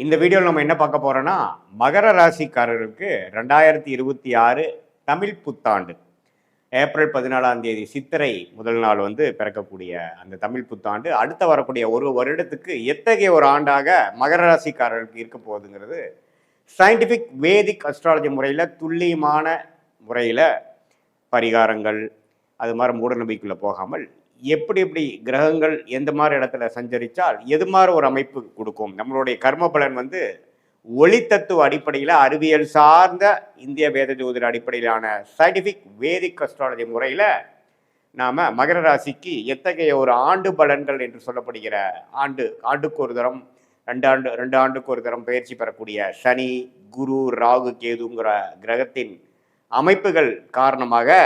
இந்த வீடியோவில் நம்ம என்ன பார்க்க போறோம்னா மகர ராசிக்காரருக்கு 2026 தமிழ் புத்தாண்டு ஏப்ரல் 14ஆம் தேதி சித்திரை முதல் நாள் பிறக்கக்கூடிய அந்த தமிழ் புத்தாண்டு அடுத்த வரக்கூடிய ஒரு வருடத்துக்கு எத்தகைய ஒரு ஆண்டாக மகர ராசிக்காரருக்கு இருக்க போகுதுங்கிறது சயின்டிஃபிக் வேதிக் அஸ்ட்ராலஜி முறையில் துல்லியமான முறையில் பரிகாரங்கள் அது மாதிரி மூடநம்பிக்கைக்குள்ளே போகாமல் எப்படி எப்படி கிரகங்கள் எந்த மாதிரி இடத்துல சஞ்சரித்தால் எது மாதிரி ஒரு அமைப்பு கொடுக்கும் நம்மளுடைய கர்ம பலன் ஒளி தத்துவ அடிப்படையில் அறிவியல் சார்ந்த இந்திய வேத ஜோதிட அடிப்படையிலான சயின்டிஃபிக் வேதிக் அஸ்ட்ராலஜி முறையில் நாம் மகர ராசிக்கு எத்தகைய ஒரு ஆண்டு பலன்கள் என்று சொல்லப்படுகிற ஆண்டுக்கு ஒரு தரம் ரெண்டு ஆண்டுக்கு ஒரு தரம் பயிற்சி பெறக்கூடிய சனி குரு ராகு கேதுங்கிற கிரகத்தின் அமைப்புகள் காரணமாக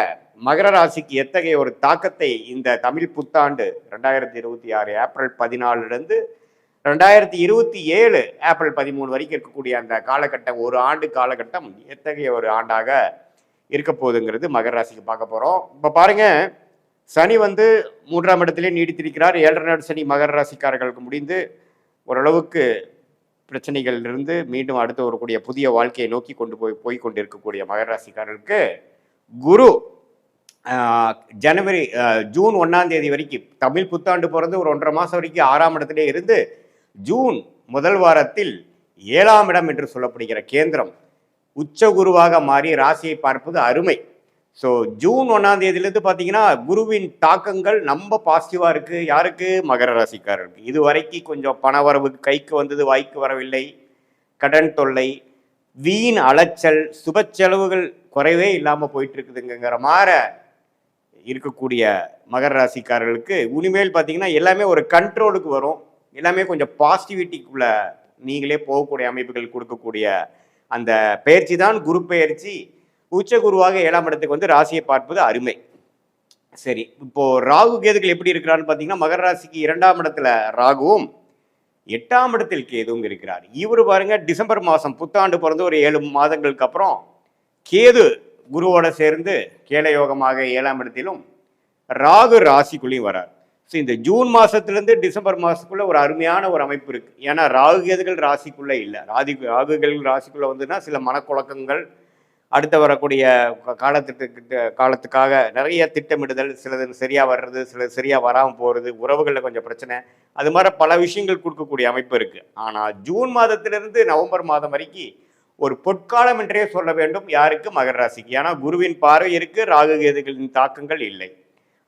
மகர ராசிக்கு எத்தகைய ஒரு தாக்கத்தை இந்த தமிழ் புத்தாண்டு 2026 ஏப்ரல் 14 2027 ஏப்ரல் 13 வரைக்கும் இருக்கக்கூடிய அந்த காலகட்டம் ஒரு ஆண்டு காலகட்டம் எத்தகைய ஒரு ஆண்டாக இருக்க போகுதுங்கிறது மகர ராசிக்கு பார்க்க போகிறோம். இப்போ பாருங்க, சனி 3ஆம் இடத்திலே நீடித்திருக்கிறார். 7.5 நாள் சனி மகர ராசிக்காரர்களுக்கு முடிந்து ஓரளவுக்கு பிரச்சனைகளிலிருந்து மீண்டும் அடுத்து வரக்கூடிய புதிய வாழ்க்கையை நோக்கி போய் கொண்டிருக்கக்கூடிய மகர ராசிக்காரர்களுக்கு குரு ஜூன் 1ஆம் தேதி வரைக்கும் தமிழ் புத்தாண்டு பிறந்து ஒரு 1.5 மாதம் வரைக்கும் 6ஆம் இடத்திலே இருந்து ஜூன் முதல் வாரத்தில் 7ஆம் இடம் என்று சொல்லப்படுகிற கேந்திரம் உச்ச குருவாக மாறி ராசியை பார்ப்பது அருமை. ஸோ ஜூன் 1ஆம் தேதியிலேருந்து பார்த்தீங்கன்னா குருவின் தாக்கங்கள் நம்ம பாசிட்டிவாக இருக்குது. யாருக்கு? மகர ராசிக்காரருக்கு. இது வரைக்கும் கொஞ்சம் பணவரவு கைக்கு வந்தது, வாய்க்கு வரவில்லை, கடன் தொல்லை, வீண் அலைச்சல், சுப செலவுகள் குறைவே இல்லாமல் போயிட்டு இருக்குதுங்கிற மாதிரி இருக்கக்கூடிய மகர ராசிக்காரர்களுக்கு இனிமேல் பார்த்தீங்கன்னா எல்லாமே ஒரு கண்ட்ரோலுக்கு வரும். எல்லாமே கொஞ்சம் பாசிட்டிவிட்டிக்குள்ள நீங்களே போகக்கூடிய அமைப்புகள் கொடுக்கக்கூடிய அந்த பயிற்சி தான் குரு பயிற்சி. உச்ச குருவாக 7ஆம் இடத்துக்கு ராசியை பார்ப்பது அருமை. சரி, இப்போ ராகு கேதுகள் எப்படி இருக்கிறான்னு பார்த்தீங்கன்னா மகர ராசிக்கு 2ஆம் இடத்துல ராகுவும் 8ஆம் இடத்தில் கேதுவும் இருக்கிறார். இவர் பாருங்க, டிசம்பர் மாதம் புத்தாண்டு பிறந்து ஒரு 7 மாதங்களுக்கு அப்புறம் கேது குருவோட சேர்ந்து கேளயோகமாக 7ஆம் இடத்திலும் ராகு ராசிக்குள்ளேயும் வரார். ஸோ இந்த ஜூன் மாதத்துலேருந்து டிசம்பர் மாதத்துக்குள்ளே ஒரு அருமையான ஒரு அமைப்பு இருக்குது. ஏன்னா ராகு கேதுகள் ராசிக்குள்ளே இல்லை. ராகுகள் ராசிக்குள்ளே சில மனக்குழக்கங்கள், அடுத்து வரக்கூடிய காலத்துக்காக நிறைய திட்டமிடுதல், சிலது சரியாக வர்றது, சிலது சரியாக வராமல் போகிறது, உறவுகளில் கொஞ்சம் பிரச்சனை, அது மாதிரி பல விஷயங்கள் கொடுக்கக்கூடிய அமைப்பு இருக்குது. ஆனால் ஜூன் மாதத்திலிருந்து நவம்பர் மாதம் வரைக்கும் ஒரு பொற்காலம் என்றே சொல்ல வேண்டும். யாருக்கு? மகர ராசிக்கு. ஏன்னா குருவின் பார்வை இருக்கு, ராகு கேதுகளின் தாக்கங்கள் இல்லை.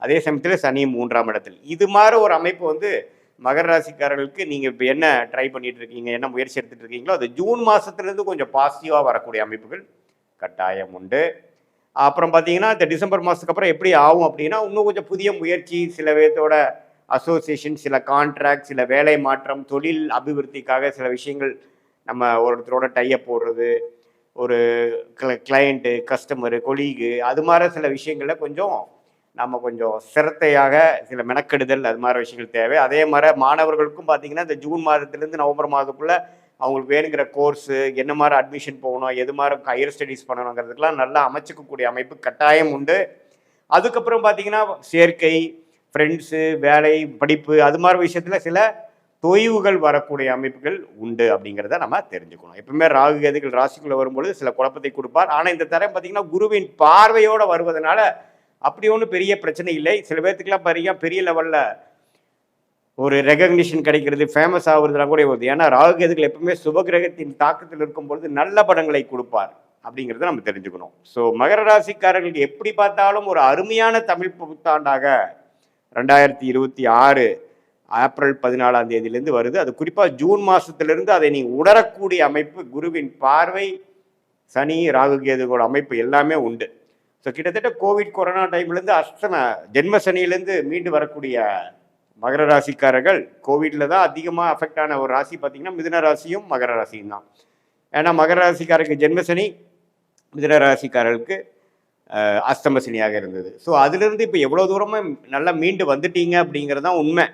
அதே சமயத்தில் சனி 3ஆம் இடத்தில். இது மாதிரி ஒரு அமைப்பு மகர ராசிக்காரர்களுக்கு நீங்கள் இப்போ என்ன ட்ரை பண்ணிட்டு இருக்கீங்க, என்ன முயற்சி எடுத்துட்டு இருக்கீங்களோ அது ஜூன் மாதத்துலேருந்து கொஞ்சம் பாசிட்டிவாக வரக்கூடிய அமைப்புகள் கட்டாயம் உண்டு. அப்புறம் பார்த்தீங்கன்னா இந்த டிசம்பர் மாதத்துக்கு அப்புறம் எப்படி ஆகும் அப்படின்னா இன்னும் கொஞ்சம் புதிய முயற்சி, சில பேர்த்தோட அசோசியேஷன், சில கான்ட்ராக்ட், சில வேலை மாற்றம், தொழில் அபிவிருத்திக்காக சில விஷயங்கள், நம்ம ஒருத்தரோட டையப் போடுறது, ஒரு கிளையண்ட்டு, கஸ்டமரு, கொலீகு, அது மாதிரி சில விஷயங்களில் நம்ம கொஞ்சம் சிரத்தையாக சில மெனக்கெடுதல், அது மாதிரி விஷயங்கள் தேவை. அதே மாதிரி மாணவர்களுக்கும் பார்த்தீங்கன்னா இந்த ஜூன் மாதத்துலேருந்து நவம்பர் மாதத்துக்குள்ளே அவங்களுக்கு வேணுங்கிற கோர்ஸு, என்ன மாதிரி அட்மிஷன் போகணும், எது மாதிரி ஹையர் ஸ்டடீஸ் பண்ணணுங்கிறதுக்கெலாம் நல்லா அமைச்சிக்கக்கூடிய அமைப்பு கட்டாயம் உண்டு. அதுக்கப்புறம் பார்த்தீங்கன்னா சேர்க்கை, ஃப்ரெண்ட்ஸு, வேலை, படிப்பு, அது மாதிரி விஷயத்தில் சில தொய்வுகள் வரக்கூடிய அமைப்புகள் உண்டு அப்படிங்கிறத நம்ம தெரிஞ்சுக்கணும். எப்பவுமே ராகு கேதுகள் ராசிக்குள்ளே வரும்பொழுது சில குழப்பத்தை கொடுப்பார். ஆனால் இந்த தரம் பார்த்தீங்கன்னா குருவின் பார்வையோடு வருவதனால அப்படி ஒன்றும் பெரிய பிரச்சனை இல்லை. சில பேர்த்துக்கெல்லாம் பாருங்க பெரிய லெவலில் ஒரு ரெகக்னிஷன் கிடைக்கிறது, ஃபேமஸ் ஆகுறதுலாம் கூட வருது. ஏன்னா ராகு கேதுகள் எப்பவுமே சுபகிரகத்தின் தாக்கத்தில் இருக்கும்பொழுது நல்ல படங்களை கொடுப்பார் அப்படிங்கிறத நம்ம தெரிஞ்சுக்கணும். ஸோ மகர ராசிக்காரர்களுக்கு எப்படி பார்த்தாலும் ஒரு அருமையான தமிழ் புத்தாண்டாக 2026 ஏப்ரல் 14ஆம் தேதியிலேருந்து வருது. அது குறிப்பாக ஜூன் மாதத்திலிருந்து அதை நீ உணரக்கூடிய அமைப்பு குருவின் பார்வை, சனி, ராகு கேதுவோட அமைப்பு எல்லாமே உண்டு. ஸோ கிட்டத்தட்ட கோவிட் கொரோனா டைம்லேருந்து ஜென்ம சனியிலேருந்து மீண்டு வரக்கூடிய மகர ராசிக்காரர்கள் கோவிட்ல தான் அதிகமாக அஃபெக்ட் ஆன ஒரு ராசி பார்த்தீங்கன்னா மிதுன ராசியும் மகர ராசியும் தான். ஏன்னா மகர ராசிக்காரருக்கு ஜென்ம சனி, மிதுன ராசிக்காரர்களுக்கு அஷ்டம சனியாக இருந்தது. ஸோ அதுலேருந்து இப்போ எவ்வளோ தூரமாக நல்லா மீண்டு வந்துட்டீங்க அப்படிங்கிறது தான் உண்மை.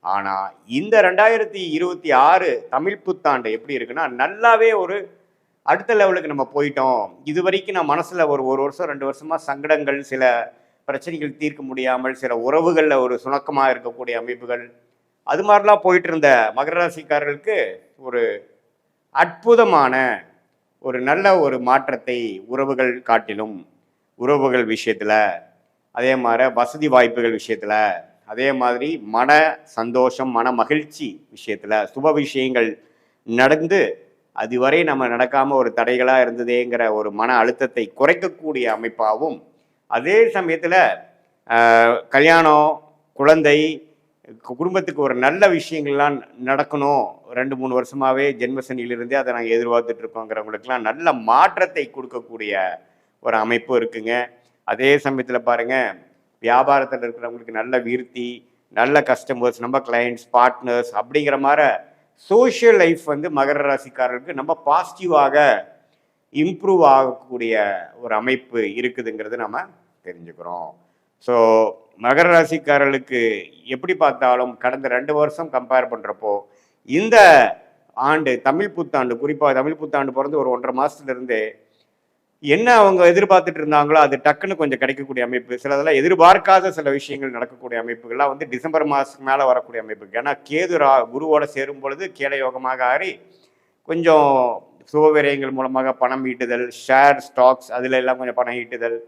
ஆனால் இந்த 2026 தமிழ் புத்தாண்டு எப்படி இருக்குன்னா நல்லாவே ஒரு அடுத்த லெவலுக்கு நம்ம போயிட்டோம். இது வரைக்கும் நான் மனசில் ஒரு வருஷம் 2 வருஷமாக சங்கடங்கள், சில பிரச்சனைகள் தீர்க்க முடியாமல், சில உறவுகளில் ஒரு சுணக்கமாக இருக்கக்கூடிய அமைப்புகள், அது மாதிரிலாம் போயிட்டு இருந்த மகர ராசிக்காரர்களுக்கு ஒரு அற்புதமான ஒரு நல்ல ஒரு மாற்றத்தை உறவுகள் காட்டிலும், உறவுகள் விஷயத்தில், அதே மாதிரி வசதி வாய்ப்புகள் விஷயத்தில், அதே மாதிரி மன சந்தோஷம், மன மகிழ்ச்சி விஷயத்தில், சுப விஷயங்கள் நடந்து அதுவரை நம்ம நடக்காமல் ஒரு தடைகளாக இருந்ததேங்கிற ஒரு மன அழுத்தத்தை குறைக்கக்கூடிய அமைப்பாகவும், அதே சமயத்தில் கல்யாணம், குழந்தை, குடும்பத்துக்கு ஒரு நல்ல விஷயங்கள்லாம் நடக்கணும், 2-3 வருஷமாகவே ஜென்மசனியிலிருந்தே அதை நாங்கள் எதிர்பார்த்துட்டு இருக்கோங்கிறவங்களுக்கெல்லாம் நல்ல மாற்றத்தை கொடுக்கக்கூடிய ஒரு அமைப்பு இருக்குங்க. அதே சமயத்தில் பாருங்கள், வியாபாரத்தில் இருக்கிறவங்களுக்கு நல்ல விருத்தி, நல்ல கஸ்டமர்ஸ், நம்ம கிளைண்ட்ஸ், பார்ட்னர்ஸ் அப்படிங்கிற மாதிரி சோஷியல் லைஃப் வந்து மகர ராசிக்காரர்களுக்கு நம்ம பாசிட்டிவாக இம்ப்ரூவ் ஆகக்கூடிய ஒரு அமைப்பு இருக்குதுங்கிறது நம்ம தெரிஞ்சுக்கிறோம். ஸோ மகர ராசிக்காரர்களுக்கு எப்படி பார்த்தாலும் கடந்த 2 வருஷம் கம்பேர் பண்ணுறப்போ இந்த ஆண்டு தமிழ் புத்தாண்டு, குறிப்பாக தமிழ் புத்தாண்டு பிறந்து ஒரு 1.5 மாதத்துலேருந்தே என்ன அவங்க எதிர்பார்த்துட்டு இருந்தாங்களோ அது டக்குன்னு கொஞ்சம் கிடைக்கக்கூடிய அமைப்பு, சிலதெல்லாம் எதிர்பார்க்காத சில விஷயங்கள் நடக்கக்கூடிய அமைப்புகள்லாம் வந்து டிசம்பர் மாதத்துக்கு மேலே வரக்கூடிய அமைப்பு. ஏன்னா கேது குருவோட சேரும் பொழுது கேல யோகமாக ஆறி கொஞ்சம் சுபவிரயங்கள் மூலமாக பணம் ஈட்டுதல், ஷேர் ஸ்டாக்ஸ் அதில் எல்லாம் கொஞ்சம் பணம் ஈட்டுதல்,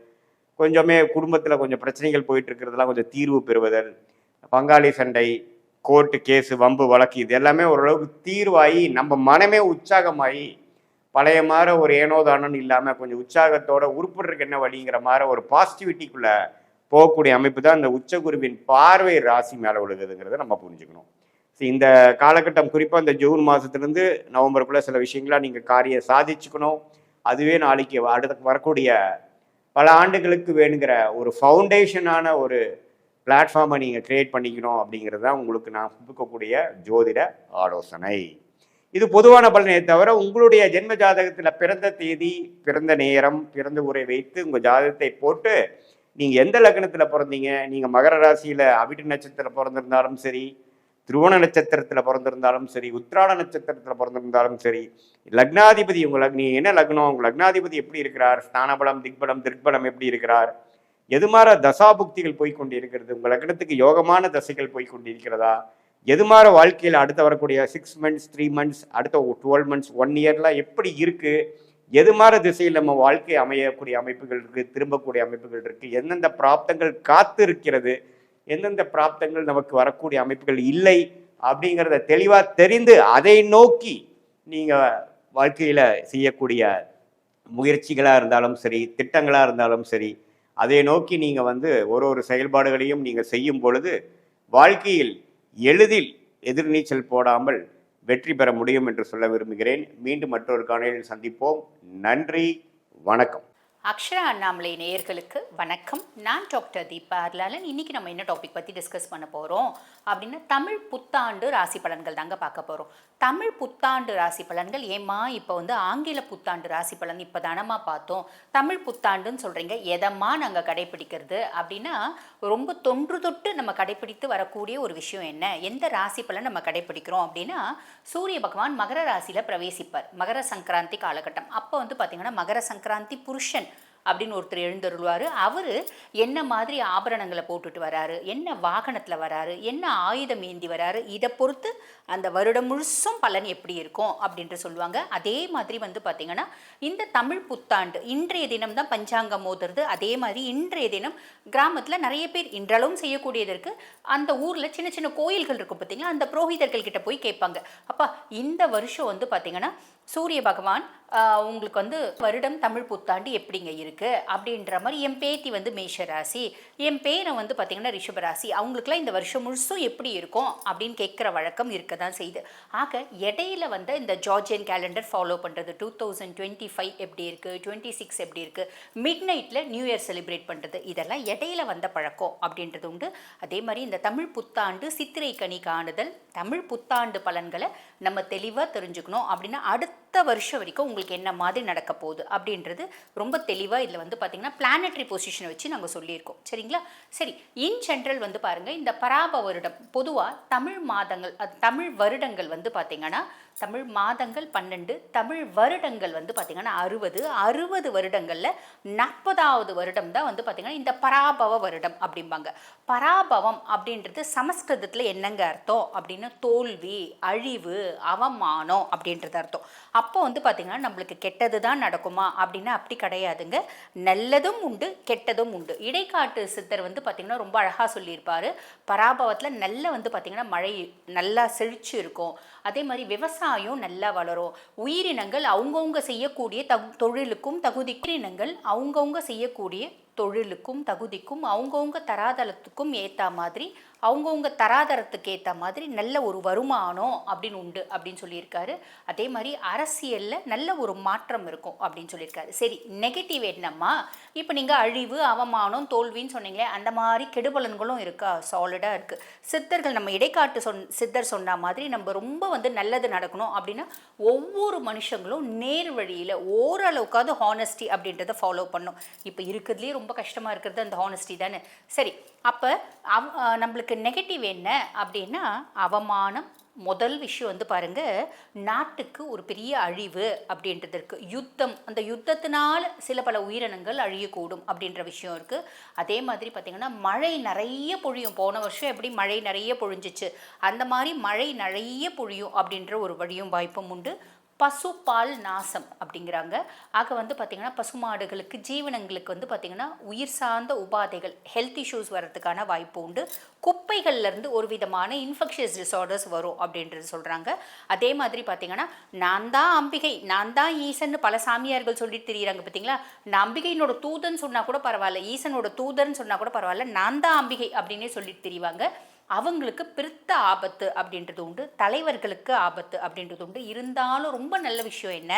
கொஞ்சமே குடும்பத்தில் கொஞ்சம் பிரச்சனைகள் போயிட்டு இருக்கிறதுலாம் கொஞ்சம் தீர்வு பெறுவதல், பங்காளி சண்டை, கோர்ட்டு கேஸு, வம்பு வழக்கு, இது எல்லாமே ஓரளவுக்கு தீர்வாகி நம்ம மனமே உற்சாகமாகி பழைய மாதிரி ஒரு ஏனோதானன்னு இல்லாமல் கொஞ்சம் உற்சாகத்தோட உருப்படுறதுக்கு என்ன வழிங்கிற மாதிரி ஒரு பாசிட்டிவிட்டிக்குள்ளே போகக்கூடிய அமைப்பு தான் இந்த உச்சகுருவின் பார்வை ராசி மேலே விழுகுதுங்கிறத நம்ம புரிஞ்சுக்கணும். இந்த காலகட்டம் குறிப்பாக இந்த ஜூன் மாதத்துலேருந்து நவம்பருக்குள்ளே சில விஷயங்களாக நீங்கள் காரியம் சாதிச்சுக்கணும். அதுவே நாளைக்கு அடுத்து வரக்கூடிய பல ஆண்டுகளுக்கு வேணுங்கிற ஒரு ஃபவுண்டேஷனான ஒரு பிளாட்ஃபார்மை நீங்கள் கிரியேட் பண்ணிக்கணும் அப்படிங்கிறது தான் உங்களுக்கு நான் கொடுக்கக்கூடிய ஜோதிட ஆலோசனை. இது பொதுவான பலனை தவிர உங்களுடைய ஜென்ம ஜாதகத்தில் பிறந்த தேதி, பிறந்த நேரம், பிறந்த ஊரை வைத்து உங்கள் ஜாதகத்தை போட்டு நீங்கள் எந்த லக்னத்தில் பிறந்தீங்க, நீங்கள் மகர ராசியில் அவிட்ட நட்சத்திரத்தில் பிறந்திருந்தாலும் சரி, திருவோண நட்சத்திரத்தில் பிறந்திருந்தாலும் சரி, உத்திராட நட்சத்திரத்தில் பிறந்திருந்தாலும் சரி, லக்னாதிபதி நீ என்ன லக்னம், உங்கள் லக்னாதிபதி எப்படி இருக்கிறார், ஸ்தானபலம், திக்பலம், திருப்பலம் எப்படி இருக்கிறார், எது மாதிரி தசாபுக்திகள் போய்கொண்டு இருக்கிறது, உங்கள் லக்னத்துக்கு யோகமான தசைகள் போய்கொண்டு இருக்கிறதா, எது மாதிரி வாழ்க்கையில் அடுத்த வரக்கூடிய 6 months 3 months அடுத்த 12 months 1 yearலாம் எப்படி இருக்குது, எது மாதிரி திசையில் நம்ம வாழ்க்கை அமையக்கூடிய அமைப்புகள் இருக்குது, திரும்பக்கூடிய அமைப்புகள் இருக்குது, எந்தெந்த பிராப்தங்கள் காத்து இருக்கிறது, எந்தெந்த பிராப்தங்கள் நமக்கு வரக்கூடிய அமைப்புகள் இல்லை அப்படிங்கிறத தெளிவாக தெரிந்து அதை நோக்கி நீங்கள் வாழ்க்கையில் செய்யக்கூடிய முயற்சிகளாக இருந்தாலும் சரி, திட்டங்களாக இருந்தாலும் சரி, அதை நோக்கி நீங்கள் வந்து ஒரு செயல்பாடுகளையும் நீங்கள் செய்யும் பொழுது வாழ்க்கையில் எளிதில் எதிர்நீச்சல் போடாமல் வெற்றி பெற முடியும் என்று சொல்ல விரும்புகிறேன். மீண்டும் மற்றொரு காணொளியில் சந்திப்போம். நன்றி, வணக்கம். அக்ஷரா அண்ணாமலை நேயர்களுக்கு வணக்கம். நான் டாக்டர் தீபா அர்லாலன். இன்றைக்கி நம்ம என்ன டாபிக் பற்றி டிஸ்கஸ் பண்ண போகிறோம் அப்படின்னா தமிழ் புத்தாண்டு ராசி பலன்கள் தாங்க பார்க்க போகிறோம். தமிழ் புத்தாண்டு ராசி பலன்கள் ஏம்மா இப்போ வந்து ஆங்கில புத்தாண்டு ராசி பலன் இப்போ தானம்மா பார்த்தோம், தமிழ் புத்தாண்டுன்னு சொல்கிறீங்க, எதம்மா நாங்கள் கடைப்பிடிக்கிறது அப்படின்னா ரொம்ப தொன்று தொட்டு நம்ம கடைப்பிடித்து வரக்கூடிய ஒரு விஷயம் என்ன, எந்த ராசி பலன் நம்ம கடைப்பிடிக்கிறோம் அப்படின்னா சூரிய பகவான் மகர ராசியில் பிரவேசிப்பார். மகர சங்கராந்தி காலகட்டம் அப்போ வந்து பார்த்திங்கன்னா மகர சங்கராந்தி புருஷன் அப்படின்னு ஒருத்தர் எழுந்தருள்வார். அவர் என்ன மாதிரி ஆபரணங்களை போட்டுட்டு வராரு, என்ன வாகனத்தில் வராரு, என்ன ஆயுதம் ஏந்தி வராரு, இதை பொறுத்து அந்த வருடம் முழுசும் பலன் எப்படி இருக்கும் அப்படின்ட்டு சொல்லுவாங்க. அதே மாதிரி வந்து பார்த்திங்கன்னா இந்த தமிழ் புத்தாண்டு இன்றைய தினம் தான் பஞ்சாங்கம் மோதுறது. அதே மாதிரி இன்றைய தினம் கிராமத்தில் நிறைய பேர் இன்றளவும் செய்யக்கூடியதற்கு அந்த ஊரில் சின்ன சின்ன கோயில்கள் இருக்கும் பார்த்திங்கன்னா, அந்த புரோகிதர்கள் கிட்ட போய் கேட்பாங்க, அப்பா இந்த வருஷம் வந்து பார்த்திங்கன்னா சூரிய பகவான் உங்களுக்கு வந்து வருடம் தமிழ் புத்தாண்டு எப்படிங்க இருக்குது அப்படின்ற மாதிரி, என் பேத்தி வந்து மேஷ ராசி, என் பேரை வந்து பார்த்திங்கன்னா ரிஷபராசி, அவங்களுக்குலாம் இந்த வருஷம் முழுசும் எப்படி இருக்கும் அப்படின்னு கேட்குற வழக்கம் இருக்க தான் செய்யுது. ஆக இடையில வந்து இந்த ஜார்ஜியன் கேலண்டர் ஃபாலோ பண்ணுறது, 2025 எப்படி இருக்குது, 26 எப்படி இருக்குது, மிட் நைட்டில் நியூ இயர் செலிப்ரேட் பண்ணுறது, இதெல்லாம் இடையில வந்த பழக்கம் அப்படின்றது உண்டு. அதே மாதிரி இந்த தமிழ் புத்தாண்டு சித்திரை கனி காணுதல், தமிழ் புத்தாண்டு பலன்களை நம்ம தெளிவாக தெரிஞ்சுக்கணும் அப்படின்னா அடுத்த வருஷம் வரைக்கும் உங்களுக்கு என்ன மாதிரி நடக்க போகுது அப்படின்றது ரொம்ப தெளிவாக இதில் வந்து பார்த்திங்கன்னா பிளானட்டரி பொசிஷனை வச்சு நாங்கள் சொல்லியிருக்கோம். சரிங்களா? சரி, இன் ஜென்ரல் வந்து பாருங்கள், இந்த பராப வருடம் பொதுவாக தமிழ் மாதங்கள், தமிழ் வருடங்கள் வந்து பார்த்திங்கன்னா தமிழ் மாதங்கள் 12, தமிழ் வருடங்கள் வந்து பார்த்திங்கன்னா 60 வருடங்களில் 40வது வருடம் தான் வந்து பார்த்திங்கன்னா இந்த பராபவ வருடம் அப்படிம்பாங்க. பராபவம் அப்படின்றது சமஸ்கிருதத்தில் என்னங்க அர்த்தம் அப்படின்னா தோல்வி, அழிவு, அவமானம் அப்படின்றது அர்த்தம். அப்போ வந்து பார்த்திங்கன்னா நம்மளுக்கு கெட்டது தான் நடக்குமா அப்படின்னா அப்படி கிடையாதுங்க. நல்லதும் உண்டு, கெட்டதும் உண்டு. இடைக்காட்டு சித்தர் வந்து பார்த்திங்கன்னா ரொம்ப அழகாக சொல்லியிருப்பார். பராபவத்தில் நல்ல வந்து பார்த்திங்கன்னா மழை நல்லா செழிச்சு இருக்கும். அதே மாதிரி விவசாயம் நல்லா வளரும். உயிரினங்கள் அவங்கவுங்க செய்யக்கூடிய தொழிலுக்கும் உயிரினங்கள் அவங்கவுங்க செய்யக்கூடிய தொழிலுக்கும் தகுதிக்கும் அவங்கவுங்க தராதரத்துக்கும் ஏற்ற மாதிரி அவங்கவுங்க தராதரத்துக்கு ஏற்ற மாதிரி நல்ல ஒரு வருமானம் அப்படின்னு உண்டு அப்படின்னு சொல்லியிருக்காரு. அதே மாதிரி அரசியலில் நல்ல ஒரு மாற்றம் இருக்கும் அப்படின்னு சொல்லியிருக்காரு. சரி, நெகட்டிவ் என்னம்மா? இப்போ நீங்கள் அழிவு, அவமானம், தோல்வின்னு சொன்னீங்களே, அந்த மாதிரி கெடுபலன்களும் இருக்கா? சாலிடாக இருக்குது. சித்தர்கள் நம்ம இடைக்காட்டு சித்தர் சொன்ன மாதிரி நம்ம ரொம்ப வந்து நல்லது நடக்கணும் அப்படின்னா ஒவ்வொரு மனுஷங்களும் நேர் வழியில் ஓரளவுக்காவது ஹானஸ்டி அப்படின்றத ஃபாலோ பண்ணும். இப்போ இருக்கிறதுலேயே ரொம்ப கஷ்டமாக இருக்கிறது அந்த ஹானஸ்டி தானே. சரி, அப்போ நம்மளுக்கு நெகட்டிவ் என்ன அப்படின்னா அவமானம். முதல் விஷயம் வந்து பாருங்க, நாட்டுக்கு ஒரு பெரிய அழிவு அப்படின்றது இருக்கு. யுத்தம், அந்த யுத்தத்தினால சில பல உயிரினங்கள் அழியக்கூடும் அப்படின்ற விஷயம் இருக்கு. அதே மாதிரி பார்த்தீங்கன்னா மழை நிறைய பொழியும். போன வருஷம் எப்படி மழை நிறைய பொழிஞ்சிச்சு, அந்த மாதிரி மழை நிறைய பொழியும் அப்படின்ற ஒரு வழியும் வாய்ப்பும் உண்டு. பசுப்பால் நாசம் அப்படிங்கிறாங்க. ஆக வந்து பார்த்திங்கன்னா பசுமாடுகளுக்கு, ஜீவனங்களுக்கு வந்து பார்த்திங்கன்னா உயிர் சார்ந்த உபாதைகள், ஹெல்த் இஷ்யூஸ் வர்றதுக்கான வாய்ப்பு உண்டு. குப்பைகள்லேருந்து ஒரு விதமான இன்ஃபெக்ஷியஸ் டிசார்டர்ஸ் வரும் அப்படின்றது சொல்கிறாங்க. அதே மாதிரி பார்த்திங்கன்னா நான் தான் அம்பிகை, நான் தான் ஈசன் பல சாமியார்கள் சொல்லிட்டு தெரியுறாங்க பார்த்தீங்களா. நான் அம்பிகையினோட தூதன் சொன்னால் கூட பரவாயில்ல, ஈசனோட தூதர்னு சொன்னால் கூட பரவாயில்ல, நான் தான் அம்பிகை அப்படின்னே சொல்லிட்டு தெரிவாங்க. அவங்களுக்கு பிரித்த ஆபத்து அப்படின்றது உண்டு, தலைவர்களுக்கு ஆபத்து அப்படின்றது உண்டு. இருந்தாலும் ரொம்ப நல்ல விஷயம் என்ன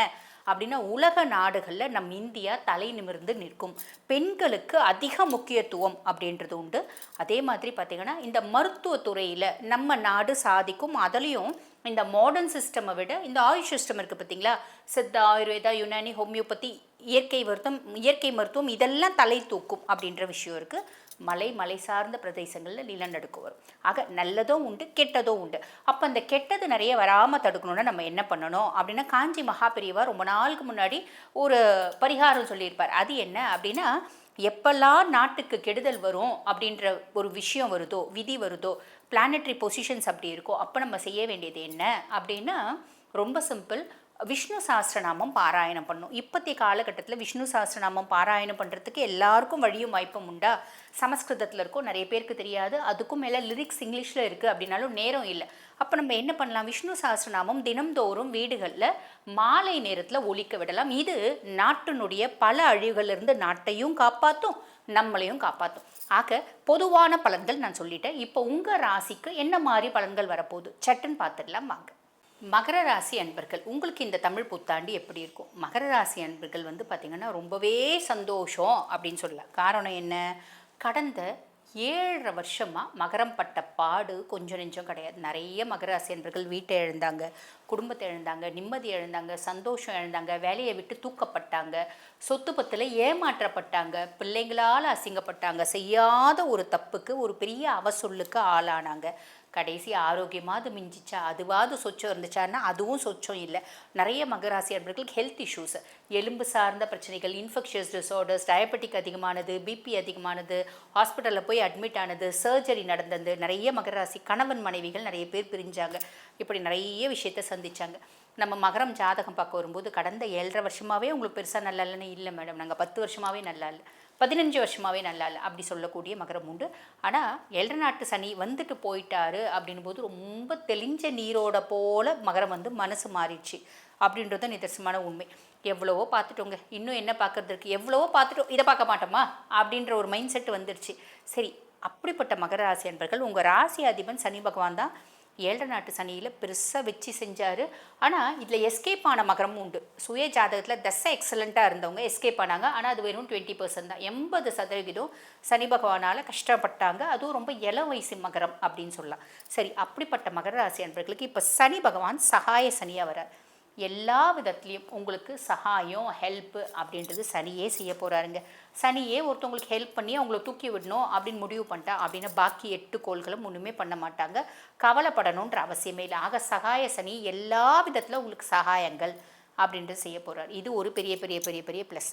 அப்படின்னா உலக நாடுகளில் நம் இந்தியா தலை நிமிர்ந்து நிற்கும். பெண்களுக்கு அதிக முக்கியத்துவம் அப்படின்றது உண்டு. அதே மாதிரி பார்த்திங்கன்னா இந்த மருத்துவத்துறையில் நம்ம நாடு சாதிக்கும். அதுலேயும் இந்த மாடர்ன் சிஸ்டமை விட இந்த ஆயுஷ் சிஸ்டம் இருக்குது பார்த்தீங்களா, சித்தா, ஆயுர்வேதா, யுனானி, ஹோமியோபதி, இயற்கை மருத்துவம் இதெல்லாம் தலை தூக்கும் அப்படின்ற விஷயம் இருக்குது. மலை சார்ந்த பிரதேசங்களில் நிலநடுக்கம் வரும். ஆக நல்லதும் உண்டு, கெட்டதும் உண்டு. அப்போ அந்த கெட்டது நிறைய வராமல் தடுக்கணும்னா நம்ம என்ன பண்ணணும் அப்படின்னா காஞ்சி மகாபெரிவா ரொம்ப நாளுக்கு முன்னாடி ஒரு பரிகாரம் சொல்லியிருப்பார். அது என்ன அப்படின்னா, எப்பெல்லாம் நாட்டுக்கு கெடுதல் வரும் அப்படின்ற ஒரு விஷயம் வருதோ, விதி வருதோ, பிளானட்டரி பொசிஷன்ஸ் அப்படி இருக்கோ, அப்போ நம்ம செய்ய வேண்டியது என்ன அப்படின்னா ரொம்ப சிம்பிள், விஷ்ணு சாஸ்திரநாமம் பாராயணம் பண்ணும். இப்போதைய காலகட்டத்தில் விஷ்ணு சாஸ்திரநாமம் பாராயணம் பண்ணுறதுக்கு எல்லாருக்கும் வழியும் வாய்ப்பும் உண்டா? சமஸ்கிருதத்தில் இருக்கும், நிறைய பேருக்கு தெரியாது. அதுக்கும் மேலே லிரிக்ஸ் இங்கிலீஷில் இருக்குது அப்படின்னாலும் நேரம் இல்லை. அப்போ நம்ம என்ன பண்ணலாம், விஷ்ணு சாஸ்திரநாமம் தினம்தோறும் வீடுகளில் மாலை நேரத்தில் ஒலிக்க விடலாம். இது நாட்டினுடைய பல அழிவுகளிலிருந்து நாட்டையும் காப்பாற்றும், நம்மளையும் காப்பாற்றும். ஆக பொதுவான பலன்கள் நான் சொல்லிட்டேன். இப்போ உங்கள் ராசிக்கு என்ன மாதிரி பலன்கள் வரப்போகுது சட்டுன்னு பார்த்துடலாம் வாங்க. மகர ராசி அன்பர்கள், உங்களுக்கு இந்த தமிழ் புத்தாண்டு எப்படி இருக்கும்? மகர ராசி அன்பர்கள் வந்து பார்த்திங்கன்னா ரொம்பவே சந்தோஷம் அப்படின்னு சொல்லலாம். காரணம் என்ன? கடந்த 7 வருஷமாக மகரம் பட்ட பாடு கொஞ்சம் நெஞ்சம் கிடையாது. நிறைய மகர ராசி அன்பர்கள் வீட்டை இழந்தாங்க, குடும்பத்தை இழந்தாங்க, நிம்மதி இழந்தாங்க, சந்தோஷம் இழந்தாங்க, வேலையை விட்டு தூக்கப்பட்டாங்க, சொத்து பத்தில் ஏமாற்றப்பட்டாங்க, பிள்ளைங்களால் அசிங்கப்பட்டாங்க, செய்யாத ஒரு தப்புக்கு ஒரு பெரிய அவசொல்லுக்கு ஆளானாங்க. கடைசி ஆரோக்கியமாவது மிஞ்சிச்சா, அதுவாவது சொச்சம் இருந்துச்சான்னா அதுவும் சொச்சம் இல்லை. நிறைய மகராசி அன்பர்களுக்கு ஹெல்த் இஷ்யூஸ், எலும்பு சார்ந்த பிரச்சனைகள், இன்ஃபெக்ஷியஸ் டிசார்டர்ஸ், டயபெட்டிக் அதிகமானது, பிபி அதிகமானது, ஹாஸ்பிட்டலில் போய் அட்மிட் ஆனது, சர்ஜரி நடந்தது. நிறைய மகராசி கணவன் மனைவிகள் நிறைய பேர் பிரிஞ்சாங்க. இப்படி நிறைய விஷயத்தை சந்திச்சாங்க. நம்ம மகரம் ஜாதகம் பார்க்க வரும்போது கடந்த 7.5 வருஷமாகவே உங்களுக்கு பெருசாக நல்லா இல்லைன்னு இல்லை மேடம், நாங்கள் 10 வருஷமாகவே நல்லா இல்லை, 15 வருஷமாகவே நல்லா இல்லை அப்படி சொல்லக்கூடிய மகரம் உண்டு. ஆனால் 7 நாட்டு சனி வந்துட்டு போயிட்டாரு அப்படின் போது ரொம்ப தெளிஞ்ச நீரோட போல் மகரம் வந்து மனசு மாறிடுச்சு அப்படின்றது நிதர்சனமான உண்மை. எவ்வளவோ பார்த்துட்டோங்க, இன்னும் என்ன பார்க்கறதுக்கு, எவ்வளவோ பார்த்துட்டோம், இதை பார்க்க மாட்டோமா அப்படின்ற ஒரு மைண்ட் செட் வந்துடுச்சு. சரி, அப்படிப்பட்ட மகர ராசி அன்பர்கள், உங்கள் ராசி அதிபன் சனி பகவான் தான் 7 நாட்டு சனியில் பெருசாக வச்சு செஞ்சார். ஆனால் இதில் எஸ்கேப் ஆன மகரமும் உண்டு. சுய ஜாதகத்தில் தசை எக்ஸலண்ட்டாக இருந்தவங்க எஸ்கேப் ஆனாங்க. ஆனால் அது வெறும் 20% தான். 80% சனி பகவானால் கஷ்டப்பட்டாங்க. அதுவும் ரொம்ப இளம் வயசு மகரம் அப்படின்னு சொல்லலாம். சரி, அப்படிப்பட்ட மகர ராசி அன்பர்களுக்கு இப்போ சனி பகவான் சகாய சனியாக வரார். எல்லா விதத்துலேயும் உங்களுக்கு சகாயம் ஹெல்ப்பு அப்படின்றது சனியே செய்ய போகிறாருங்க. சனியே ஒருத்தவங்களுக்கு ஹெல்ப் பண்ணி அவங்கள தூக்கி விடணும் அப்படின்னு முடிவு பண்ணிட்டா அப்படின்னா பாக்கி 8 கோள்களும் ஒன்றுமே பண்ண மாட்டாங்க. கவலைப்படணுன்ற அவசியமே இல்லை. ஆக சகாய சனி எல்லா விதத்தில் உங்களுக்கு சகாயங்கள் அப்படின்றது செய்ய போகிறார். இது ஒரு பெரிய பெரிய பெரிய பெரிய ப்ளஸ்.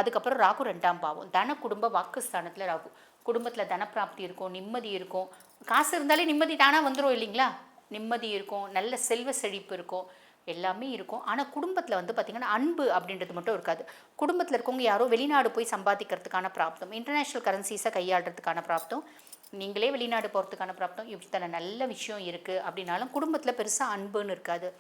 அதுக்கப்புறம் ராகு 2ஆம் பாவம், தன குடும்ப வாக்குஸ்தானத்தில் ராகு. குடும்பத்தில் தனப்பிராப்தி இருக்கும், நிம்மதி இருக்கும். காசு இருந்தாலே நிம்மதி தானாக வந்துடும் இல்லைங்களா? நிம்மதி இருக்கும், நல்ல செல்வ செழிப்பு இருக்கும், எல்லாமே இருக்கும். ஆனால் குடும்பத்தில் வந்து பார்த்திங்கன்னா அன்பு அப்படின்றது மட்டும் இருக்காது. குடும்பத்தில் இருக்கவங்க யாரோ வெளிநாடு போய் சம்பாதிக்கிறதுக்கான பிராப்தம், இன்டர்நேஷ்னல் கரன்சிஸை கையாளுறதுக்கான பிராப்தம், நீங்களே வெளிநாடு போகிறதுக்கான பிராப்தம், இத்தனை நல்ல விஷயம் இருக்குது அப்படின்னாலும் குடும்பத்தில் பெருசாக அன்புன்னு இருக்காது,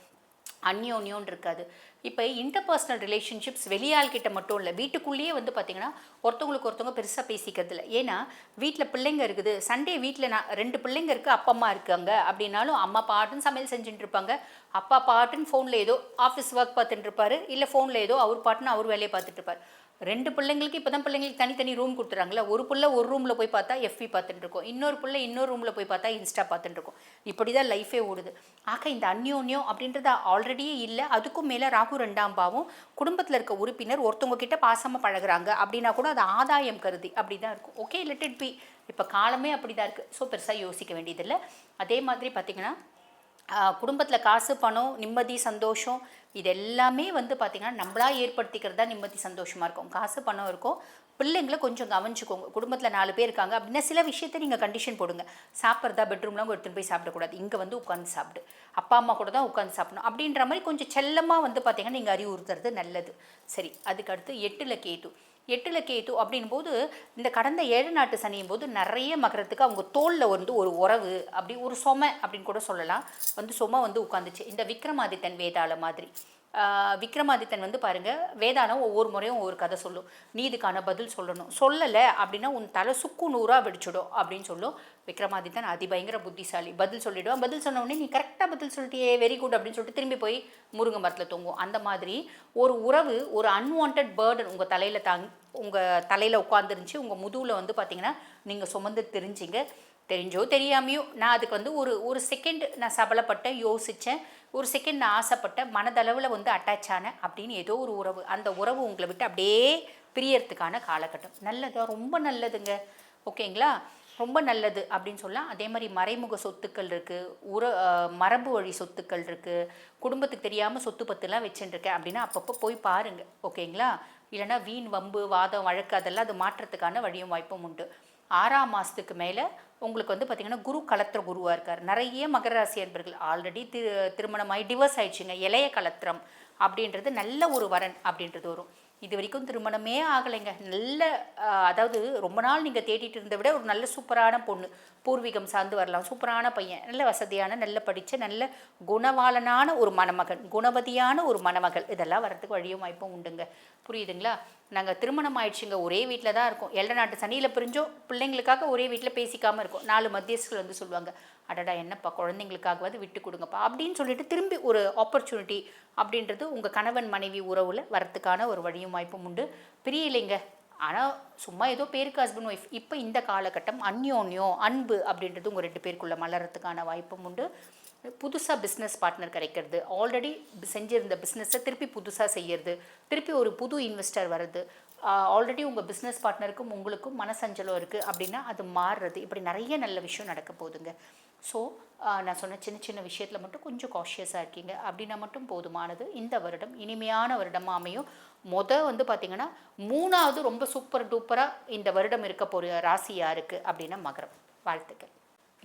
அந்யோன்யோன்னு இருக்காது. இப்போ இன்டர்பர்சனல் ரிலேஷன்ஷிப்ஸ் வெளியாள்கிட்ட மட்டும் இல்லை, வீட்டுக்குள்ளேயே வந்து பார்த்திங்கன்னா ஒருத்தவங்களுக்கு ஒருத்தவங்க பெருசாக பேசிக்கிறது இல்லை. ஏன்னா வீட்டில் பிள்ளைங்க இருக்குது, சண்டே வீட்டில் நான் 2 பிள்ளைங்க இருக்குது, அப்பா அம்மா இருக்காங்க அப்படின்னாலும் அம்மா பாட்டுன்னு சமையல் செஞ்சுட்டு இருப்பாங்க, அப்பா பாட்டுன்னு ஃபோனில் ஏதோ ஆஃபீஸ் ஒர்க் பார்த்துட்டு இருப்பாரு, இல்லை ஃபோனில் ஏதோ அவர் பாட்டுன்னு அவர் வேலையை பார்த்துட்டு இருப்பார். 2 பிள்ளைங்களுக்கு இப்போ தான் பிள்ளைங்களுக்கு தனித்தனி ரூம் கொடுத்துறாங்களே, ஒரு பிள்ளை ஒரு ரூமில் போய் பார்த்தா எஃபி பார்த்துட்டு இருக்கோம், இன்னொரு பிள்ளை இன்னொரு ரூமில் போய் பார்த்தா இன்ஸ்டா பார்த்துட்டு இருக்கோம். இப்படி தான் லைஃபே ஓடுது. ஆக இந்த அந்யோன்யம் அப்படின்றது ஆல்ரெடியே இல்லை. அதுக்கும் மேலே ராகு 2ஆம் பாவம், குடும்பத்தில் இருக்க உறுப்பினர் ஒருத்தவங்க கிட்ட பாசமாக பழகுறாங்க அப்படின்னா கூட அது ஆதாயம் கருதி அப்படி தான் இருக்கும். Okay, let it be. இப்போ காலமே அப்படி தான் இருக்குது. ஸோ பெருசாக யோசிக்க வேண்டியதில்லை. அதே மாதிரி பார்த்திங்கன்னா குடும்பத்தில் காசு பணம் நிம்மதி சந்தோஷம் இது எல்லாமே வந்து பார்த்திங்கன்னா நம்மளா ஏற்படுத்திக்கிறது தான் நிம்மதி சந்தோஷமாக இருக்கும். காசு பணம் இருக்கும், பிள்ளைங்களை கொஞ்சம் கவனிச்சுக்கோங்க. குடும்பத்தில் 4 பேர் இருக்காங்க அப்படின்னா சில விஷயத்தை நீங்கள் கண்டிஷன் போடுங்க. சாப்பிட்றதா பெட்ரூம்லாம் எடுத்துகிட்டு போய் சாப்பிடக்கூடாது, இங்கே வந்து உட்காந்து சாப்பிடு, அப்பா அம்மா கூட தான் உட்காந்து சாப்பிடணும் அப்படின்ற மாதிரி கொஞ்சம் செல்லமாக வந்து பார்த்திங்கன்னா நீங்கள் அறிவுறுத்துறது நல்லது. சரி, அதுக்கடுத்து 8ல் கேது. 8ல் கேது அப்படின் போது இந்த கடந்த 7 நாட்டு சனியும் போது நிறைய மகரத்துக்கு அவங்க தோளில் வந்து ஒரு உறவு அப்படி ஒரு சொமை அப்படின்னு கூட சொல்லலாம், வந்து சொமை வந்து உட்காந்துச்சு. இந்த விக்ரமாதித்தன் வேதாள மாதிரி. விக்ரமாதித்தன் வந்து பாருங்கள், வேதாளம் ஒவ்வொரு முறையும் ஒவ்வொரு கதை சொல்லும். நீ இதுக்கான பதில் சொல்லணும், சொல்லலை அப்படின்னா உன் தலை சுக்கு நூறாக வெடிச்சிடும் அப்படின்னு சொல்லும். விக்ரமாதித்தன் அதிபயங்கர புத்திசாலி, பதில் சொல்லிவிடுவான். பதில் சொன்ன உடனே நீ கரெக்டாக பதில் சொல்லிட்டியே, வெரி குட் அப்படின்னு சொல்லிட்டு திரும்பி போய் முருங்கை மரத்தில் தொங்கும். அந்த மாதிரி ஒரு உறவு, ஒரு அன்வான்ட் பேர்டன் உங்கள் தலையில் உங்கள் தலையில் உட்காந்துருந்துச்சு, உங்கள் முதுகில் வந்து பார்த்திங்கன்னா நீங்கள் சுமந்து தெரிஞ்சிங்க. தெரிஞ்சோ தெரியாமையோ நான் அதுக்கு வந்து ஒரு செகண்ட் நான் சபலப்பட்டேன், யோசித்தேன், ஒரு செகண்ட் நான் ஆசைப்பட்டேன், மனதளவில் வந்து அட்டாச் ஆனேன் அப்படின்னு ஏதோ ஒரு உறவு, அந்த உறவு உங்களை விட்டு அப்படியே பிரியறதுக்கான காலகட்டம். நல்லதா, ரொம்ப நல்லதுங்க. ஓகேங்களா, ரொம்ப நல்லது அப்படின்னு சொல்லலாம். அதே மாதிரி மறைமுக சொத்துக்கள் இருக்குது, மரபு வழி சொத்துக்கள் இருக்குது, குடும்பத்துக்கு தெரியாமல் சொத்து பத்துலாம் வச்சுட்டுருக்கேன் அப்படின்னா அப்பப்போ போய் பாருங்கள். ஓகேங்களா, இல்லைனா வீண் வம்பு வாதம் வழக்கு அதெல்லாம் அது மாற்றத்துக்கான வழியும் வாய்ப்பும் உண்டு. 6ஆம் மாதத்துக்கு மேலே உங்களுக்கு வந்து பார்த்திங்கன்னா குரு கலத்திர குருவாக இருக்கார். நிறைய மகர ராசி அன்பர்கள் ஆல்ரெடி திருமணமாகி டிவோர்ஸ் ஆயிடுச்சுங்க, இளைய கலத்திரம் அப்படின்றது நல்ல ஒரு வரன் அப்படின்றது வரும். இது வரைக்கும் திருமணமே ஆகலைங்க, நல்ல அதாவது ரொம்ப நாள் நீங்கள் தேடிட்டு இருந்த விட ஒரு நல்ல சூப்பரான பொண்ணு, பூர்வீகம் சார்ந்து வரலாம், சூப்பரான பையன், நல்ல வசதியான நல்ல படித்த நல்ல குணவாளனான ஒரு மணமகன், குணவதியான ஒரு மணமகள், இதெல்லாம் வரத்துக்கு வழியும் வாய்ப்பும் உண்டுங்க. புரியுதுங்களா? நாங்கள் திருமணம் ஆயிடுச்சுங்க, ஒரே வீட்டில் தான் இருக்கோம், 7 நாட்டு சனியில் பிரிஞ்சோம், பிள்ளைங்களுக்காக ஒரே வீட்டில் பேசிக்காமல் இருக்கும். 4 மத்தியஸ்கள் வந்து சொல்லுவாங்க, அடடா என்னப்பா குழந்தைங்களுக்காகவாது விட்டு கொடுங்கப்பா அப்படின்னு சொல்லிட்டு திரும்பி ஒரு ஆப்பர்ச்சுனிட்டி அப்படின்றது உங்கள் கணவன் மனைவி உறவில் வரத்துக்கான ஒரு வழியும் வாய்ப்பும் உண்டு. பிரியலைங்க, ஆனால் சும்மா ஏதோ பேருக்கு ஹஸ்பண்ட் ஒய்ஃப். இப்போ இந்த காலகட்டம் அந்யோன்யம் அன்பு அப்படின்றது உங்கள் 2 பேருக்குள்ளே மலர்றதுக்கான வாய்ப்பும் உண்டு. புதுசாக பிஸ்னஸ் பார்ட்னர் கிடைக்கிறது, ஆல்ரெடி செஞ்சிருந்த பிஸ்னஸை திருப்பி புதுசாக செய்கிறது, திருப்பி ஒரு புது இன்வெஸ்டர் வர்றது, ஆல்ரெடி உங்கள் பிஸ்னஸ் பார்ட்னருக்கும் உங்களுக்கும் மனசஞ்சலம் இருக்குது அப்படின்னா அது மாறுறது, இப்படி நிறைய நல்ல விஷயம் நடக்க போகுதுங்க. ஸோ நான் சொன்ன சின்ன சின்ன விஷயத்தில் மட்டும் கொஞ்சம் காஷியஸாக இருக்கீங்க அப்படின்னா மட்டும் போதுமானது. இந்த வருடம் இனிமையான வருடமாக அமையும். வந்து பார்த்திங்கன்னா 3வது ரொம்ப சூப்பர் டூப்பராக இந்த வருடம் இருக்க போகிற ராசி யாருக்கு அப்படின்னா மகரம். வாழ்த்துக்கள்.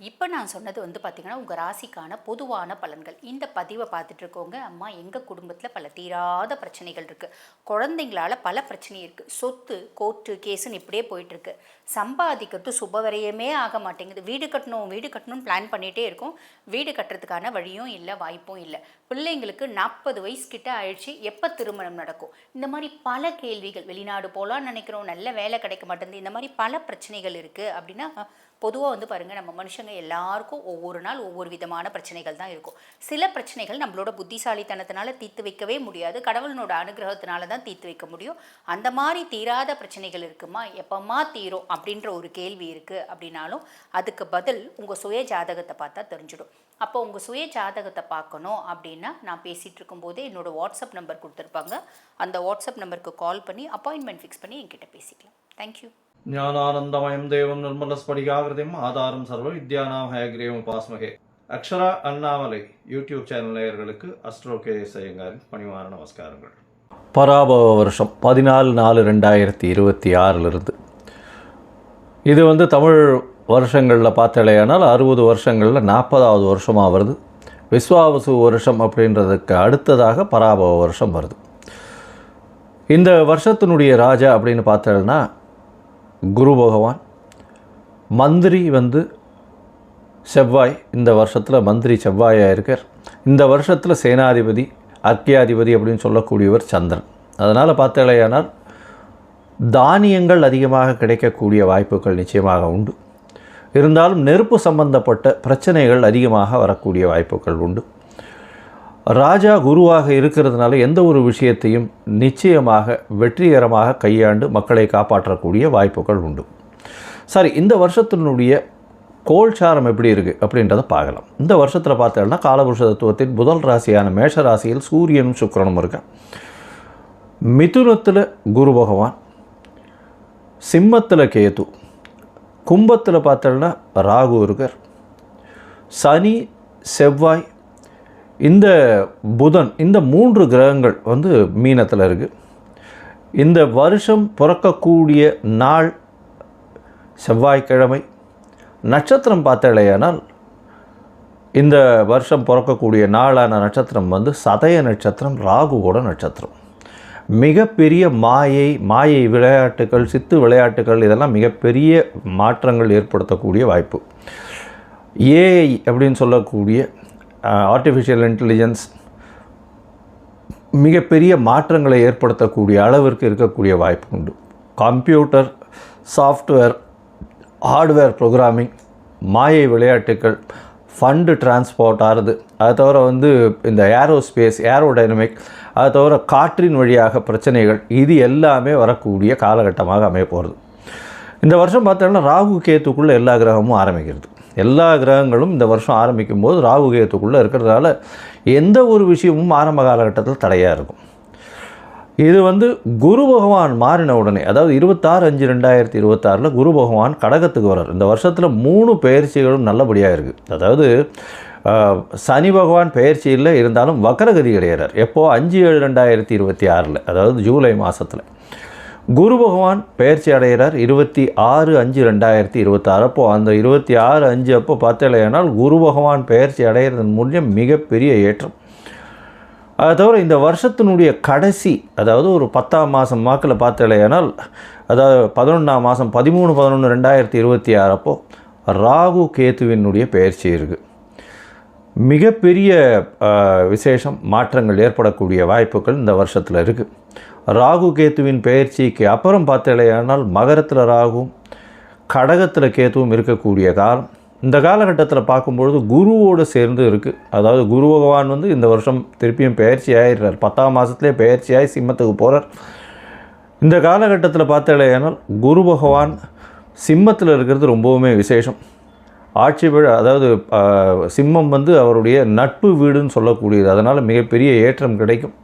இப்போ நான் சொன்னது வந்து பார்த்திங்கன்னா உங்கள் ராசிக்கான பொதுவான பலன்கள். இந்த பதிவை பார்த்துட்டு இருக்கோங்க, அம்மா எங்கள் குடும்பத்தில் பல தீராத பிரச்சனைகள் இருக்குது, குழந்தைங்களால் பல பிரச்சனை இருக்குது, சொத்து கோர்ட்டு கேஸுன்னு இப்படியே போயிட்டுருக்கு, சம்பாதிக்கிறது சுபவரையுமே ஆக மாட்டேங்குது, வீடு கட்டணும்னு பிளான் பண்ணிகிட்டே இருக்கும், வீடு கட்டுறதுக்கான வழியும் இல்லை வாய்ப்பும் இல்லை, பிள்ளைங்களுக்கு 40 வயசு கிட்ட ஆயிடுச்சு, எப்போ திருமணம் நடக்கும், இந்த மாதிரி பல கேள்விகள், வெளிநாடு போகலான்னு நினைக்கிறோம், நல்ல வேலை கிடைக்க மாட்டேங்குது, இந்த மாதிரி பல பிரச்சனைகள் இருக்குது அப்படின்னா பொதுவாக வந்து பாருங்கள், நம்ம மனுஷங்க எல்லாருக்கும் ஒவ்வொரு நாள் ஒவ்வொரு விதமான பிரச்சனைகள் தான் இருக்கும். சில பிரச்சனைகள் நம்மளோட புத்திசாலித்தனத்தினால தீர்த்து வைக்கவே முடியாது, கடவுளனோட அனுகிரகத்தினால தான் தீர்த்து வைக்க முடியும். அந்த மாதிரி தீராத பிரச்சனைகள் இருக்குமா, எப்பமா தீரும் அப்படின்ற ஒரு கேள்வி இருக்குது அப்படின்னாலும் அதுக்கு பதில் உங்கள் சுய ஜாதகத்தை பார்த்தா தெரிஞ்சிடும். அப்போ உங்கள் சுய ஜாதகத்தை பார்க்கணும் அப்படின்னா நான் பேசிகிட்டு இருக்கும்போதே என்னோடய வாட்ஸ்அப் நம்பர் கொடுத்துருப்பாங்க. அந்த வாட்ஸ்அப் நம்பருக்கு கால் பண்ணி அப்பாயின்மெண்ட் ஃபிக்ஸ் பண்ணி என்கிட்ட பேசிக்கலாம். தேங்க்யூ. ஞானானந்தமயம் தேவம் நிர்மலஸ்படிகாகிருதிம் ஆதாரம் சர்வ வித்யானாம் ஹயக்ரீவம் உபாஸ்மகே. அக்ஷரா அண்ணாமலை யூடியூப் சேனல் நேயர்களுக்கு அஸ்ட்ரோ கேஎஸ் ஐயங்காரின் பணிவான நமஸ்காரங்கள். பராபவ வருஷம் 14/4/2026 இது வந்து தமிழ் வருஷங்களில் பார்த்தாலேயானால் 60 வருஷங்களில் 40வது வருஷமாக வருது. விஸ்வாவசு வருஷம் அப்படின்றதுக்கு அடுத்ததாக பராபவ வருஷம் வருது. இந்த வருஷத்தினுடைய ராஜா அப்படின்னு பார்த்தோம்னா குரு பகவான். மந்திரி வந்து செவ்வாய். இந்த வருஷத்தில் மந்திரி செவ்வாயாக இருக்கார். இந்த வருஷத்தில் சேனாதிபதி அர்க்கியாதிபதி அப்படின்னு சொல்லக்கூடியவர் சந்திரன். அதனால் பார்த்தாலேயானால் தானியங்கள் அதிகமாக கிடைக்கக்கூடிய வாய்ப்புகள் நிச்சயமாக உண்டு. இருந்தாலும் நெருப்பு சம்பந்தப்பட்ட பிரச்சனைகள் அதிகமாக வரக்கூடிய வாய்ப்புகள் உண்டு. ராஜா குருவாக இருக்கிறதுனால எந்த ஒரு விஷயத்தையும் நிச்சயமாக வெற்றிகரமாக கையாண்டு மக்களை காப்பாற்றக்கூடிய வாய்ப்புகள் உண்டு. சரி, இந்த வருஷத்தினுடைய கோல்சாரம் எப்படி இருக்குது அப்படின்றத பார்க்கலாம். இந்த வருஷத்தில் பார்த்தோம்னா காலபுருஷ தத்துவத்தின் முதல் ராசியான மேஷ ராசியில் சூரியனும் சுக்கிரனும் இருக்க, மிதுனத்தில் குரு பகவான், சிம்மத்தில் கேது, கும்பத்தில் பார்த்தோம்னா ராகு இருக்கார், சனி செவ்வாய் இந்த புதன் இந்த 3 கிரகங்கள் வந்து மீனத்தில் இருக்குது. இந்த வருஷம் பிறக்கக்கூடிய நாள் செவ்வாய்க்கிழமை. நட்சத்திரம் பார்த்தாலேயானால் இந்த வருஷம் பிறக்கக்கூடிய நாளான நட்சத்திரம் வந்து சதய நட்சத்திரம், ராகுவோட நட்சத்திரம். மிகப்பெரிய மாயை விளையாட்டுகள், சித்து விளையாட்டுகள் இதெல்லாம் மிகப்பெரிய மாற்றங்கள் ஏற்படுத்தக்கூடிய வாய்ப்பு. ஏஐ அப்படின்னு சொல்லக்கூடிய ஆர்டிஃபிஷியல் இன்டெலிஜென்ஸ் மிகப்பெரிய மாற்றங்களை ஏற்படுத்தக்கூடிய அளவிற்கு இருக்கக்கூடிய வாய்ப்பு உண்டு. கம்ப்யூட்டர், சாஃப்ட்வேர், ஹார்ட்வேர் ப்ரோக்ராமிங், மாயை விளையாட்டுகள், ஃபண்டு டிரான்ஸ்போர்ட் ஆகுது. அதை தவிர வந்து இந்த ஏரோஸ்பேஸ், ஏரோடைனமிக், அதை தவிர காற்றின் வழியாக பிரச்சனைகள், இது எல்லாமே வரக்கூடிய காலகட்டமாக அமைய போகிறது. இந்த வருஷம் பார்த்தோம்னா ராகு கேத்துக்குள்ளே எல்லா கிரகமும் ஆரம்பிக்கிறது. எல்லா கிரகங்களும் இந்த வருஷம் ஆரம்பிக்கும் போது ராகு கேத்துக்குள்ளே இருக்கிறதால எந்த ஒரு விஷயமும் ஆரம்ப காலகட்டத்தில் தடையாக இருக்கும். இது வந்து குரு பகவான் மாறின உடனே, அதாவது 26/5/2026 குரு பகவான் கடகத்துக்கு வர்றார். இந்த வருஷத்தில் 3 பெயர்ச்சிகளும் நல்லபடியாக இருக்குது. அதாவது சனி பகவான் பெயர்ச்சியில் இருந்தாலும் வக்கரகதி கிடையாது. எப்போது 5/7/2026 அதாவது ஜூலை மாதத்தில் குரு பகவான் பெயர்ச்சி அடைகிறார் 26/5/2026. அப்போது அந்த 26/5 அப்போ பார்த்தலையானால் குரு பகவான் பெயர்ச்சி அடைகிறதன் மூலம் மிகப்பெரிய ஏற்றம். அதை தவிர இந்த வருஷத்தினுடைய கடைசி, அதாவது ஒரு 10ஆம் மாதம் வாக்கில் பார்த்தலையானால், அதாவது 11ஆம் மாதம் 13/11/2026 அப்போது ராகு கேத்துவினுடைய பெயர்ச்சி இருக்குது. மிகப்பெரிய விசேஷம், மாற்றங்கள் ஏற்படக்கூடிய வாய்ப்புகள் இந்த வருஷத்தில் இருக்குது. ராகு கேத்துவின் பெயர்ச்சிக்கு அப்புறம் பார்த்தலையானால் மகரத்தில் ராகுவும் கடகத்தில் கேத்துவும் இருக்கக்கூடிய காலம். இந்த காலகட்டத்தில் பார்க்கும்பொழுது குருவோடு சேர்ந்து இருக்குது. அதாவது குரு பகவான் வந்து இந்த வருஷம் திருப்பியும் பெயர்ச்சி ஆகிடுறார். 10ஆம் மாதத்துலேயே பெயர்ச்சியாகி சிம்மத்துக்கு போகிறார். இந்த காலகட்டத்தில் பார்த்தலையானால் குரு பகவான் சிம்மத்தில் இருக்கிறது ரொம்பவுமே விசேஷம். ஆட்சி வீடு, அதாவது சிம்மம் வந்து அவருடைய நட்பு வீடுன்னு சொல்லக்கூடியது. அதனால் மிகப்பெரிய ஏற்றம் கிடைக்கும்.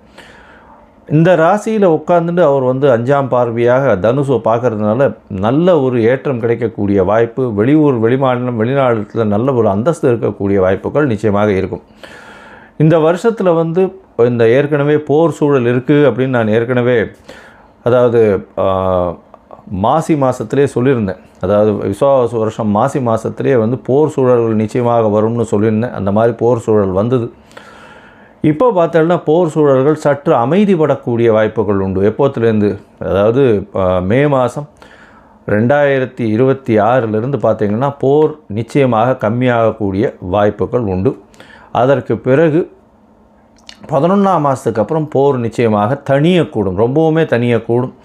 இந்த ராசியில் உட்காந்துட்டு அவர் வந்து 5ஆம் பார்வையாக தனுசை பார்க்கறதுனால நல்ல ஒரு ஏற்றம் கிடைக்கக்கூடிய வாய்ப்பு, வெளியூர் வெளிமாநிலம் வெளிநாட்டில் நல்ல ஒரு அந்தஸ்து இருக்கக்கூடிய வாய்ப்புகள் நிச்சயமாக இருக்கும். இந்த வருஷத்தில் வந்து இந்த ஏற்கனவே போர் சூழல் இருக்குது அப்படின்னு நான் ஏற்கனவே, அதாவது மாசி மாதத்திலே சொல்லியிருந்தேன். அதாவது விஸ்வாவசு வருஷம் மாசி மாதத்திலே வந்து போர் சூழல்கள் நிச்சயமாக வரும்னு சொல்லியிருந்தேன். அந்த மாதிரி போர் சூழல் வந்தது. இப்போ பார்த்தோம்னா போர் சூழல்கள் சற்று அமைதிப்படக்கூடிய வாய்ப்புகள் உண்டு. எப்போத்துலேருந்து, அதாவது மே மாதம் 2026 பார்த்திங்கன்னா போர் நிச்சயமாக கம்மியாகக்கூடிய வாய்ப்புகள் உண்டு. அதற்கு பிறகு 11ஆம் மாதத்துக்கு அப்புறம் போர் நிச்சயமாக தனியக்கூடும், ரொம்பவுமே தனியக்கூடும்.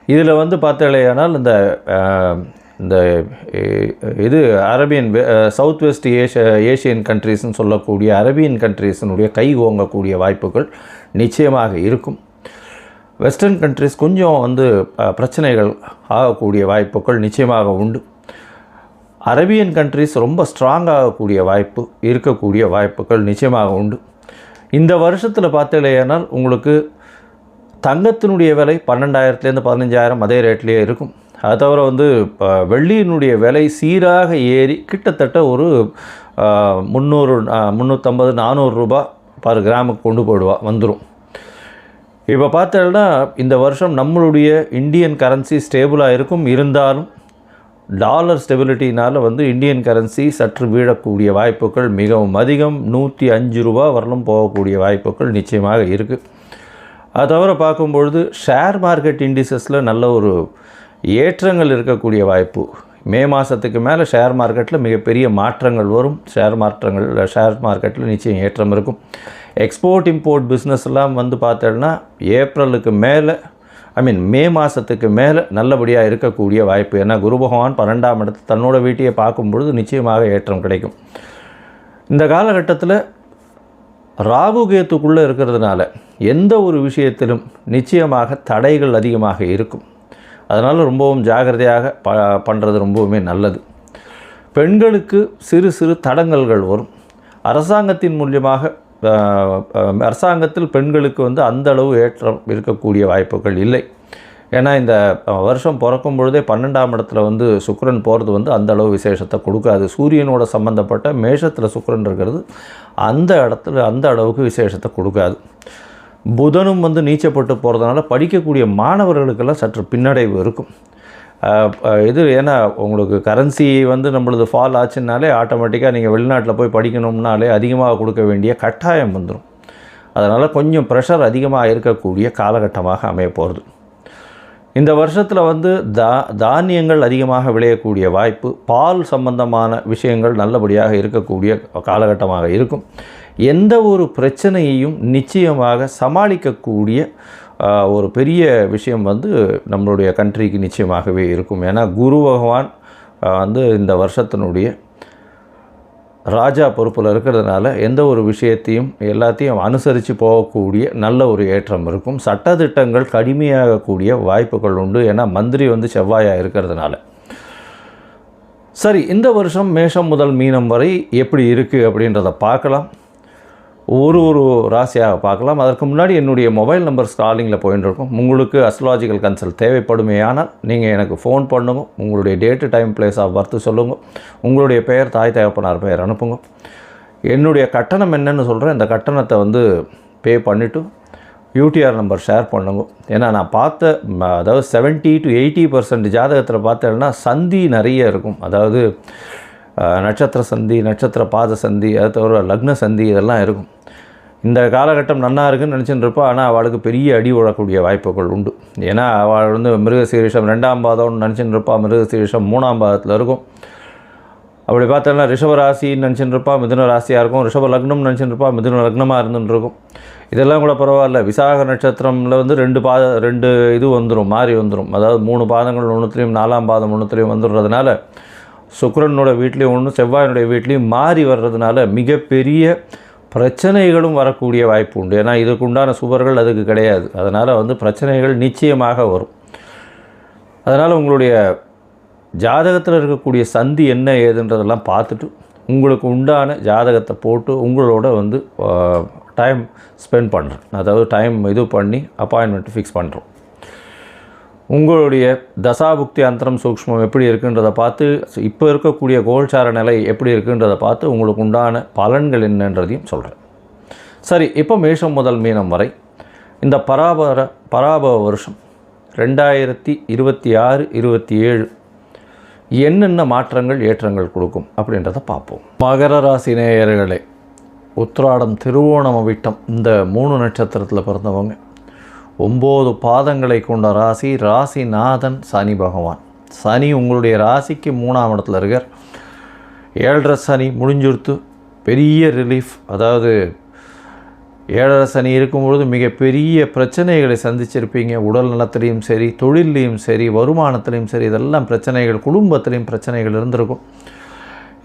இதில் வந்து பார்த்தலையானால் இந்த இந்த இது அரேபியன் சவுத் வெஸ்ட் ஏஷியன் கண்ட்ரீஸ்னு சொல்லக்கூடிய அரேபியன் கண்ட்ரீஸினுடைய கை ஓங்கக்கூடிய வாய்ப்புகள் நிச்சயமாக இருக்கும். வெஸ்டர்ன் கண்ட்ரீஸ் கொஞ்சம் வந்து பிரச்சனைகள் ஆகக்கூடிய வாய்ப்புகள் நிச்சயமாக உண்டு. அரேபியன் கண்ட்ரீஸ் ரொம்ப ஸ்ட்ராங் ஆகக்கூடிய வாய்ப்பு இருக்கக்கூடிய வாய்ப்புகள் நிச்சயமாக உண்டு. இந்த வருஷத்தில் பார்த்தீங்கன்னா உங்களுக்கு தங்கத்தினுடைய விலை 12,000 15,000 அதே ரேட்லேயே இருக்கும். அது தவிர வந்து வெள்ளியினுடைய விலை சீராக ஏறி கிட்டத்தட்ட ஒரு 350-400 ரூபா பர் கிராமுக்கு கொண்டு வந்துடும். இப்போ பார்த்தோன்னா இந்த வருஷம் நம்மளுடைய இந்தியன் கரன்சி ஸ்டேபிளாக இருக்கும். இருந்தாலும் டாலர் ஸ்டெபிலிட்டினால் வந்து இந்தியன் கரன்சி சற்று வீழக்கூடிய வாய்ப்புகள் மிகவும் அதிகம். 105 ரூபா வரலும் போகக்கூடிய வாய்ப்புகள் நிச்சயமாக இருக்குது. அது தவிர பார்க்கும்பொழுது ஷேர் மார்க்கெட் இண்டிசஸில் நல்ல ஒரு ஏற்றங்கள் இருக்கக்கூடிய வாய்ப்பு. மே மாதத்துக்கு மேலே ஷேர் மார்க்கெட்டில் மிகப்பெரிய மாற்றங்கள் வரும். ஷேர் மார்க்கெட்டில் நிச்சயம் ஏற்றம் இருக்கும். எக்ஸ்போர்ட் இம்போர்ட் பிஸ்னஸ்லாம் வந்து பார்த்தோன்னா ஏப்ரலுக்கு மேலே மே மாதத்துக்கு மேலே நல்லபடியாக இருக்கக்கூடிய வாய்ப்பு. ஏன்னா குரு பகவான் 12ஆம் இடத்து தன்னோட வீட்டையே பார்க்கும்பொழுது நிச்சயமாக ஏற்றம் கிடைக்கும். இந்த காலகட்டத்தில் ராகு கேத்துக்குள்ளே இருக்கிறதுனால எந்த ஒரு விஷயத்திலும் நிச்சயமாக தடைகள் அதிகமாக இருக்கும். அதனால் ரொம்பவும் ஜாகிரதையாக பண்ணுறது ரொம்பவுமே நல்லது. பெண்களுக்கு சிறு சிறு தடங்கல்கள் வரும். அரசாங்கத்தின் மூலியமாக அரசாங்கத்தில் பெண்களுக்கு வந்து அந்த அளவு ஏற்றம் இருக்கக்கூடிய வாய்ப்புகள் இல்லை. ஏன்னா இந்த வருஷம் பிறக்கும் பொழுதே 12ஆம் இடத்துல வந்து சுக்கிரன் போகிறது வந்து அந்த அளவு விசேஷத்தை கொடுக்காது. சூரியனோட சம்பந்தப்பட்ட மேஷத்தில் சுக்கிரன் இருக்கிறது அந்த அளவுக்கு விசேஷத்தை கொடுக்காது. புதனும் வந்து நீச்சப்பட்டு போகிறதுனால படிக்கக்கூடிய மாணவர்களுக்கெல்லாம் சற்று பின்னடைவு இருக்கும். இது ஏன்னா உங்களுக்கு கரன்சி வந்து நம்மளது ஃபால் ஆச்சுன்னாலே ஆட்டோமேட்டிக்காக நீங்கள் வெளிநாட்டில் போய் படிக்கணும்னாலே அதிகமாக கொடுக்க வேண்டிய கட்டாயம் வந்துடும். அதனால் கொஞ்சம் ப்ரெஷர் அதிகமாக இருக்கக்கூடிய காலகட்டமாக அமைய போகிறது. இந்த வருஷத்தில் வந்து தானியங்கள் அதிகமாக விளையக்கூடிய வாய்ப்பு, பால் சம்பந்தமான விஷயங்கள் நல்லபடியாக இருக்கக்கூடிய காலகட்டமாக இருக்கும். எந்த ஒரு பிரச்சனையையும் நிச்சயமாக சமாளிக்கக்கூடிய ஒரு பெரிய விஷயம் வந்து நம்மளுடைய கண்ட்ரிக்கு நிச்சயமாகவே இருக்கும். ஏன்னா குரு பகவான் வந்து இந்த வருஷத்தினுடைய ராஜா பொறுப்பில் இருக்கிறதுனால எந்த ஒரு விஷயத்தையும் எல்லாத்தையும் அனுசரித்து போகக்கூடிய நல்ல ஒரு ஏற்றம் இருக்கும். சட்டத்திட்டங்கள் கடுமையாகக்கூடிய வாய்ப்புகள் உண்டு. ஏன்னா மந்திரி வந்து செவ்வாயாக இருக்கிறதுனால. சரி, இந்த வருஷம் மேஷம் முதல் மீனம் வரை எப்படி இருக்குது அப்படின்றத பார்க்கலாம். ஒரு ராசியாக பார்க்கலாம். அதற்கு முன்னாடி என்னுடைய மொபைல் நம்பர் ஸ்க்ராலிங்கில் போயின்னு இருக்கும். உங்களுக்கு அஸ்ட்ராலஜிக்கல் கன்சல்ட் தேவைப்படுமேயானால் நீங்கள் எனக்கு ஃபோன் பண்ணுங்க. உங்களுடைய date time place of birth சொல்லுங்கள். உங்களுடைய பெயர் தாய் தகப்பனார் பெயர் அனுப்புங்க. என்னுடைய கட்டணம் என்னென்னு சொல்கிறேன். இந்த கட்டணத்தை வந்து பே பண்ணிவிட்டு யூடிஆர் நம்பர் ஷேர் பண்ணுங்க. ஏன்னா நான் பார்த்த அதாவது 70 to 80% ஜாதகத்தில் பார்த்தேன்னா சந்தி நிறைய இருக்கும். அதாவது நட்சத்திர சந்தி, நட்சத்திர பாத சந்தி, அது தவிர லக்ன சந்தி இதெல்லாம் இருக்கும். இந்த காலகட்டம் நன்னா இருக்குன்னு நினச்சிட்டு இருப்போம். ஆனால் அவளுக்கு பெரிய அடி விழக்கூடிய வாய்ப்புகள் உண்டு. ஏன்னா அவள் வந்து மிருகசீரிஷம் 2ஆம் பாதம்னு நினச்சிட்டு இருப்பாள். மிருகசீரிஷம் 3ஆம் பாதத்தில் இருக்கும். அப்படி பார்த்தோன்னா ரிஷபராசின்னு நினச்சிட்டு இருப்பாள், மிதுன ராசியாக இருக்கும். ரிஷப லக்னம்னு நினச்சிட்டு இருப்பாள், மிதுன லக்னமாக இருந்துட்டு இருக்கும். இதெல்லாம் கூட பரவாயில்ல. விசாக நட்சத்திரமில் வந்து 2 இது வந்துடும், மாறி வந்துடும். அதாவது 3 பாதங்கள் ஒன்றுத்துலேயும் 4ஆம் பாதம் ஒன்றுத்துலேயும் வந்துடுறதுனால சுக்கிரனோட வீட்லேயும் ஒன்று, செவ்வாயினுடைய வீட்லேயும் மாறி வர்றதுனால மிகப்பெரிய பிரச்சனைகளும் வரக்கூடிய வாய்ப்பு உண்டு. ஏன்னா இதுக்குண்டான சுவர்கள் அதுக்கு கிடையாது. அதனால் வந்து பிரச்சனைகள் நிச்சயமாக வரும். அதனால் உங்களுடைய ஜாதகத்தில் இருக்கக்கூடிய சந்தி என்ன ஏதுன்றதெல்லாம் பார்த்துட்டு உங்களுக்கு உண்டான ஜாதகத்தை போட்டு உங்களோட வந்து டைம் ஸ்பெண்ட் பண்ணுறேன். அதாவது டைம் இது பண்ணி அப்பாயின்மெண்ட் ஃபிக்ஸ் பண்ணுறோம். உங்களுடைய தசாபுக்தி அந்தரம் சூக்ஷ்மம் எப்படி இருக்குன்றதை பார்த்து, இப்போ இருக்கக்கூடிய கோல்சார நிலை எப்படி இருக்குன்றதை பார்த்து உங்களுக்கு உண்டான பலன்கள் என்னன்றதையும் சொல்கிறேன். சரி, இப்போ மேஷம் முதல் மீனம் வரை இந்த பராபவ வருஷம் 2026-27 என்னென்ன மாற்றங்கள் ஏற்றங்கள் கொடுக்கும் அப்படின்றத பார்ப்போம். மகர ராசி நேயர்களே, உத்திராடம், திருவோணம், அவிட்டம் இந்த 3 நட்சத்திரத்தில் பிறந்தவங்க. 9 பாதங்களை கொண்ட ராசி. ராசிநாதன் சனி பகவான். சனி உங்களுடைய ராசிக்கு 3ஆம் இடத்துல இருக்கார். 7.5 சனி முடிஞ்சுடுத்து. பெரிய ரிலீஃப். அதாவது ஏழரை சனி இருக்கும்பொழுது மிகப்பெரிய பிரச்சனைகளை சந்திச்சிருப்பீங்க. உடல் நலத்திலையும் சரி, தொழிலையும் சரி, வருமானத்திலையும் சரி, இதெல்லாம் பிரச்சனைகள், குடும்பத்திலையும் பிரச்சனைகள் இருந்திருக்கும்.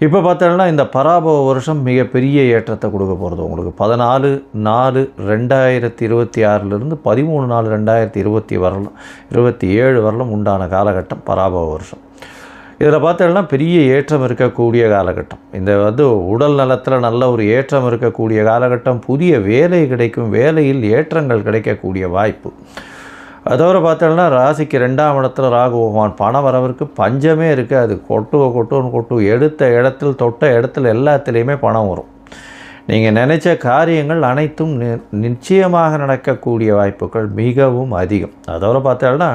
இப்போ பார்த்தோம்னா இந்த பராபவ வருஷம் மிகப்பெரிய ஏற்றத்தை கொடுக்க போகிறது உங்களுக்கு. 14/4/2026 13/4/2027 வரலும் உண்டான காலகட்டம் பராபவ வருஷம். இதில் பார்த்தோம்னா பெரிய ஏற்றம் இருக்கக்கூடிய காலகட்டம். இந்த உடல் நலத்தில் நல்ல ஒரு ஏற்றம் இருக்கக்கூடிய காலகட்டம். புதிய வேலை கிடைக்கும், வேலையில் ஏற்றங்கள் கிடைக்கக்கூடிய வாய்ப்பு. அதோடு பார்த்தோம்னா ராசிக்கு 2ஆம் இடத்துல ராகு பகவான். பண வரவிற்கு பஞ்சமே இருக்குது. அது கொட்டு எடுத்த இடத்தில் தொட்ட இடத்துல எல்லாத்துலேயுமே பணம் வரும். நீங்கள் நினைச்ச காரியங்கள் அனைத்தும் நிச்சயமாக நடக்கக்கூடிய வாய்ப்புகள் மிகவும் அதிகம். அதோடு பார்த்தோம்னா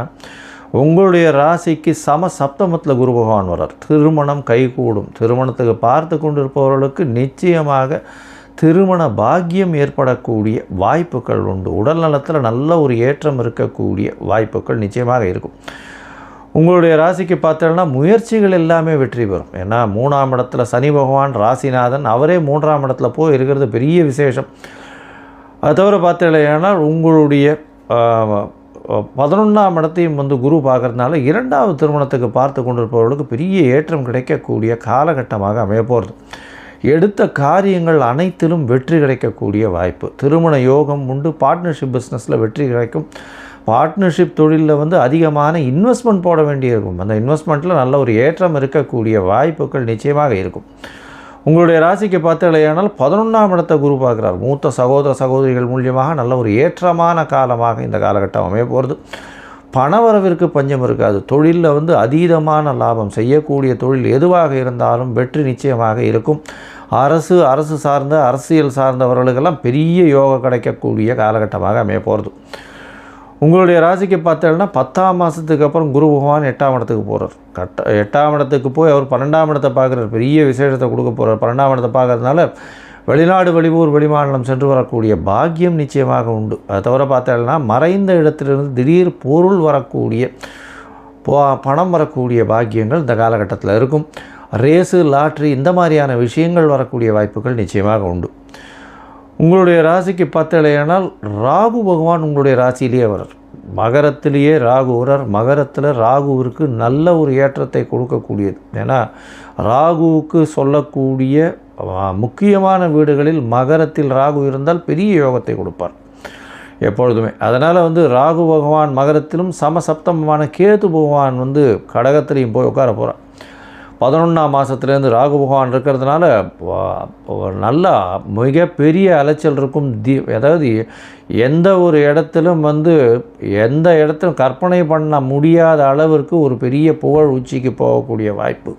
உங்களுடைய ராசிக்கு சப்தமத்தில் குரு பகவான் வர்றார். திருமணம் கைகூடும். திருமணத்துக்கு பார்த்து கொண்டிருப்பவர்களுக்கு நிச்சயமாக திருமண பாக்கியம் ஏற்படக்கூடிய வாய்ப்புகள் உண்டு. உடல் நலத்தில் நல்ல ஒரு ஏற்றம் இருக்கக்கூடிய வாய்ப்புகள் நிச்சயமாக இருக்கும். உங்களுடைய ராசிக்கு பார்த்தோம்னா முயற்சிகள் எல்லாமே வெற்றி பெறும். ஏன்னா 3ஆம் இடத்துல சனி பகவான் ராசிநாதன், அவரே 3ஆம் இடத்துல போய் இருக்கிறது பெரிய விசேஷம். அது தவிர பார்த்தீங்கன்னா உங்களுடைய 11ஆம் இடத்தையும் குரு பார்க்கறதுனால 2வது திருமணத்துக்கு பார்த்து கொண்டிருப்பவர்களுக்கு பெரிய ஏற்றம் கிடைக்கக்கூடிய காலகட்டமாக அமைய போகிறது. எடுத்த காரியங்கள் அனைத்திலும் வெற்றி கிடைக்கக்கூடிய வாய்ப்பு. திருமண யோகம் உண்டு. பார்ட்னர்ஷிப் பிஸ்னஸில் வெற்றி கிடைக்கும். பார்ட்னர்ஷிப் தொழிலில் அதிகமான இன்வெஸ்ட்மெண்ட் போட வேண்டியிருக்கும். அந்த இன்வெஸ்ட்மெண்ட்டில் நல்ல ஒரு ஏற்றம் இருக்கக்கூடிய வாய்ப்புகள் நிச்சயமாக இருக்கும். உங்களுடைய ராசிக்கு பார்த்தீங்களேயானால் 11ஆம் இடத்தை குரு பார்க்குறார். மூத்த சகோதர சகோதரிகள் மூலியமாக நல்ல ஒரு ஏற்றமான காலமாக இந்த காலகட்டம் அமைய போகிறது. பணவரவிற்கு பஞ்சம் இருக்காது. தொழிலில் அதீதமான லாபம். செய்யக்கூடிய தொழில் எதுவாக இருந்தாலும் வெற்றி நிச்சயமாக இருக்கும். அரசு சார்ந்த அரசியல் சார்ந்தவர்களுக்கெல்லாம் பெரிய யோகம் கிடைக்கக்கூடிய காலகட்டமாக அமைய போகிறது. உங்களுடைய ராசிக்கு பார்த்தீங்கன்னா 10ஆம் மாதத்துக்கு அப்புறம் குரு பகவான் 8ஆம் இடத்துக்கு போகிறார். 8ஆம் இடத்துக்கு போய் அவர் 12ஆம் இடத்தை பார்க்குறார். பெரிய விசேஷத்தை கொடுக்க போகிறார். 12ஆம் இடத்தை பார்க்கறதுனால வெளிநாடு, வெளியூர், வெளிமாநிலம் சென்று வரக்கூடிய பாக்கியம் நிச்சயமாக உண்டு. அதை தவிர பார்த்தீங்கன்னா மறைந்த இடத்திலிருந்து திடீர் பொருள் வரக்கூடிய, பணம் வரக்கூடிய பாக்கியங்கள் இந்த காலகட்டத்தில் இருக்கும். ரேஸு, லாட்ரி இந்த மாதிரியான விஷயங்கள் வரக்கூடிய வாய்ப்புகள் நிச்சயமாக உண்டு. உங்களுடைய ராசிக்கு பார்த்தீங்கன்னா ராகு பகவான் உங்களுடைய ராசியிலேயே வரார். மகரத்திலேயே ராகு வரார். மகரத்தில் ராகுவிற்கு நல்ல ஒரு ஏற்றத்தை கொடுக்கக்கூடியது. ஏன்னா ராகுவுக்கு சொல்லக்கூடிய முக்கியமான வீடுகளில் மகரத்தில் ராகு இருந்தால் பெரிய யோகத்தை கொடுப்பார் எப்பொழுதுமே. அதனால் ராகு பகவான் மகரத்திலும் சப்தமமான கேது பகவான் கடகத்திலையும் போய் உட்கார போகிறார். 11ஆம் மாதத்துலேருந்து ராகு பகவான் இருக்கிறதுனால நல்ல மிகப்பெரிய அலைச்சல் இருக்கும். அதாவது எந்த ஒரு இடத்திலும் எந்த இடத்திலும் கற்பனை பண்ண முடியாத அளவிற்கு ஒரு பெரிய புகழ் உச்சிக்கு போகக்கூடிய வாய்ப்பு.